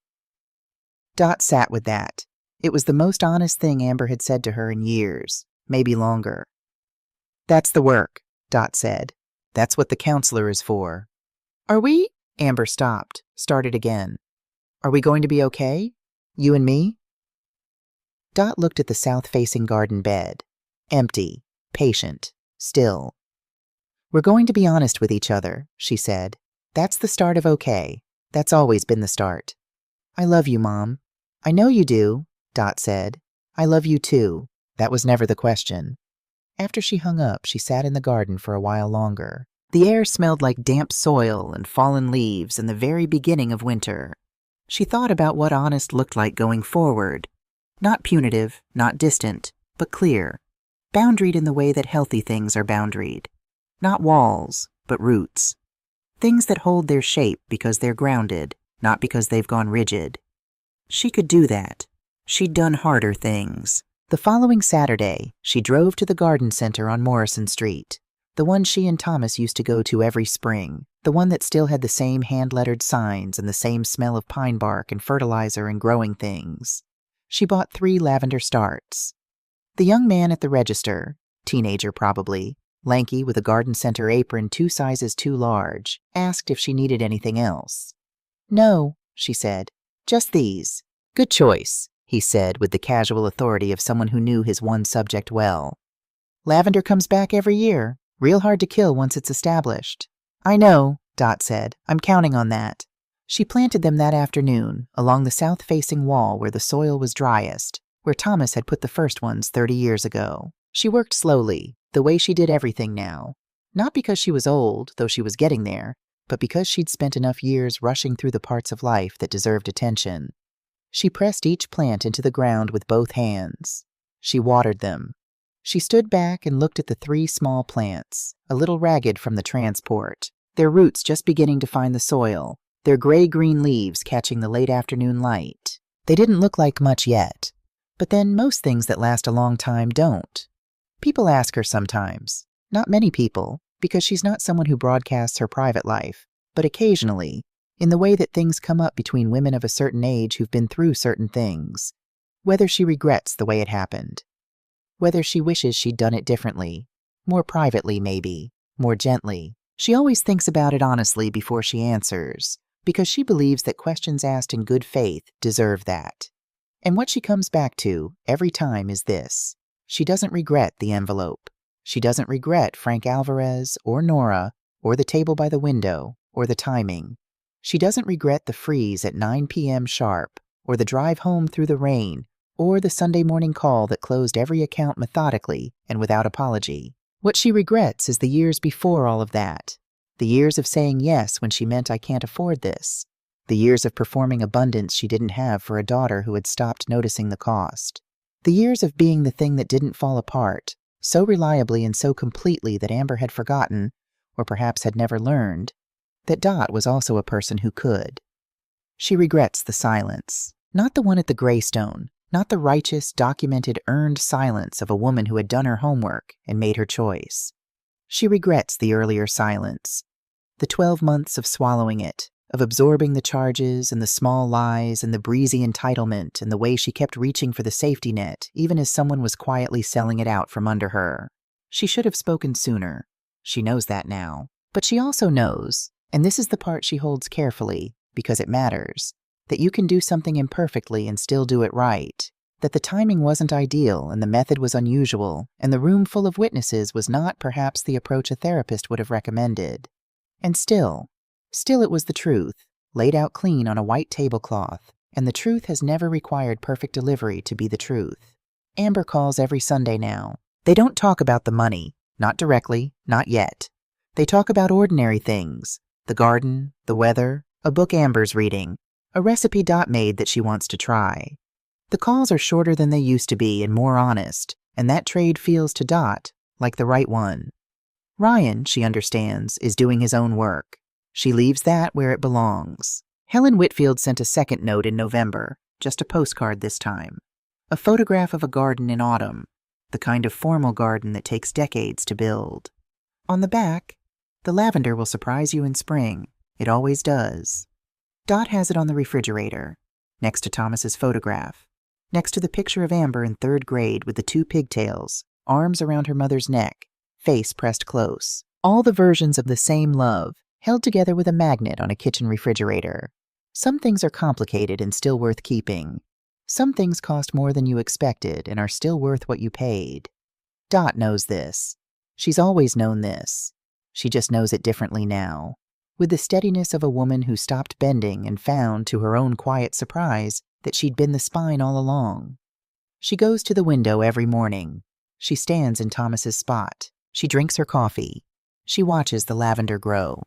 Speaker 1: Dot sat with that. It was the most honest thing Amber had said to her in years, maybe longer. That's the work, Dot said. That's what the counselor is for. Are we? Amber stopped, started again. Are we going to be okay? You and me? Dot looked at the south-facing garden bed. Empty, patient, still. We're going to be honest with each other, she said. That's the start of okay. That's always been the start. I love you, Mom. I know you do, Dot said. I love you too. That was never the question. After she hung up, she sat in the garden for a while longer. The air smelled like damp soil and fallen leaves and the very beginning of winter. She thought about what honest looked like going forward. Not punitive, not distant, but clear. Boundaried in the way that healthy things are boundaried. Not walls, but roots. Things that hold their shape because they're grounded, not because they've gone rigid. She could do that. She'd done harder things. The following Saturday, she drove to the garden center on Morrison Street, the one she and Thomas used to go to every spring, the one that still had the same hand-lettered signs and the same smell of pine bark and fertilizer and growing things. She bought 3 lavender starts. The young man at the register, teenager probably, lanky with a garden center apron 2 sizes too large, asked if she needed anything else. No, she said, just these. Good choice, he said with the casual authority of someone who knew his one subject well. Lavender comes back every year, real hard to kill once it's established. I know, Dot said. I'm counting on that. She planted them that afternoon, along the south-facing wall where the soil was driest, where Thomas had put the first ones 30 years ago. She worked slowly, the way she did everything now. Not because she was old, though she was getting there, but because she'd spent enough years rushing through the parts of life that deserved attention. She pressed each plant into the ground with both hands. She watered them. She stood back and looked at the 3 small plants, a little ragged from the transport, their roots just beginning to find the soil, their gray-green leaves catching the late afternoon light. They didn't look like much yet, but then most things that last a long time don't. People ask her sometimes, not many people, because she's not someone who broadcasts her private life, but occasionally, in the way that things come up between women of a certain age who've been through certain things, whether she regrets the way it happened, whether she wishes she'd done it differently, more privately maybe, more gently. She always thinks about it honestly before she answers, because she believes that questions asked in good faith deserve that. And what she comes back to every time is this. She doesn't regret the envelope. She doesn't regret Frank Alvarez or Nora or the table by the window or the timing. She doesn't regret the freeze at 9 p.m. sharp or the drive home through the rain or the Sunday morning call that closed every account methodically and without apology. What she regrets is the years before all of that. The years of saying yes when she meant I can't afford this. The years of performing abundance she didn't have for a daughter who had stopped noticing the cost. The years of being the thing that didn't fall apart, so reliably and so completely that Amber had forgotten, or perhaps had never learned, that Dot was also a person who could. She regrets the silence. Not the one at the Greystone, not the righteous, documented, earned silence of a woman who had done her homework and made her choice. She regrets the earlier silence, the 12 months of swallowing it, of absorbing the charges and the small lies and the breezy entitlement and the way she kept reaching for the safety net, even as someone was quietly selling it out from under her. She should have spoken sooner. She knows that now. But she also knows, and this is the part she holds carefully, because it matters, that you can do something imperfectly and still do it right, that the timing wasn't ideal and the method was unusual, and the room full of witnesses was not perhaps the approach a therapist would have recommended. And still it was the truth, laid out clean on a white tablecloth, and the truth has never required perfect delivery to be the truth. Amber calls every Sunday now. They don't talk about the money, not directly, not yet. They talk about ordinary things, the garden, the weather, a book Amber's reading, A recipe Dot made that she wants to try. The calls are shorter than they used to be and more honest, and that trade feels to Dot like the right one. Ryan, she understands, is doing his own work. She leaves that where it belongs. Helen Whitfield sent a second note in November, just a postcard this time. A photograph of a garden in autumn, the kind of formal garden that takes decades to build. On the back, the lavender will surprise you in spring. It always does. Dot has it on the refrigerator, next to Thomas's photograph, next to the picture of Amber in 3rd grade with the 2 pigtails, arms around her mother's neck, face pressed close. All the versions of the same love, held together with a magnet on a kitchen refrigerator. Some things are complicated and still worth keeping. Some things cost more than you expected and are still worth what you paid. Dot knows this. She's always known this. She just knows it differently now, with the steadiness of a woman who stopped bending and found, to her own quiet surprise, that she'd been the spine all along. She goes to the window every morning. She stands in Thomas's spot. She drinks her coffee. She watches the lavender grow.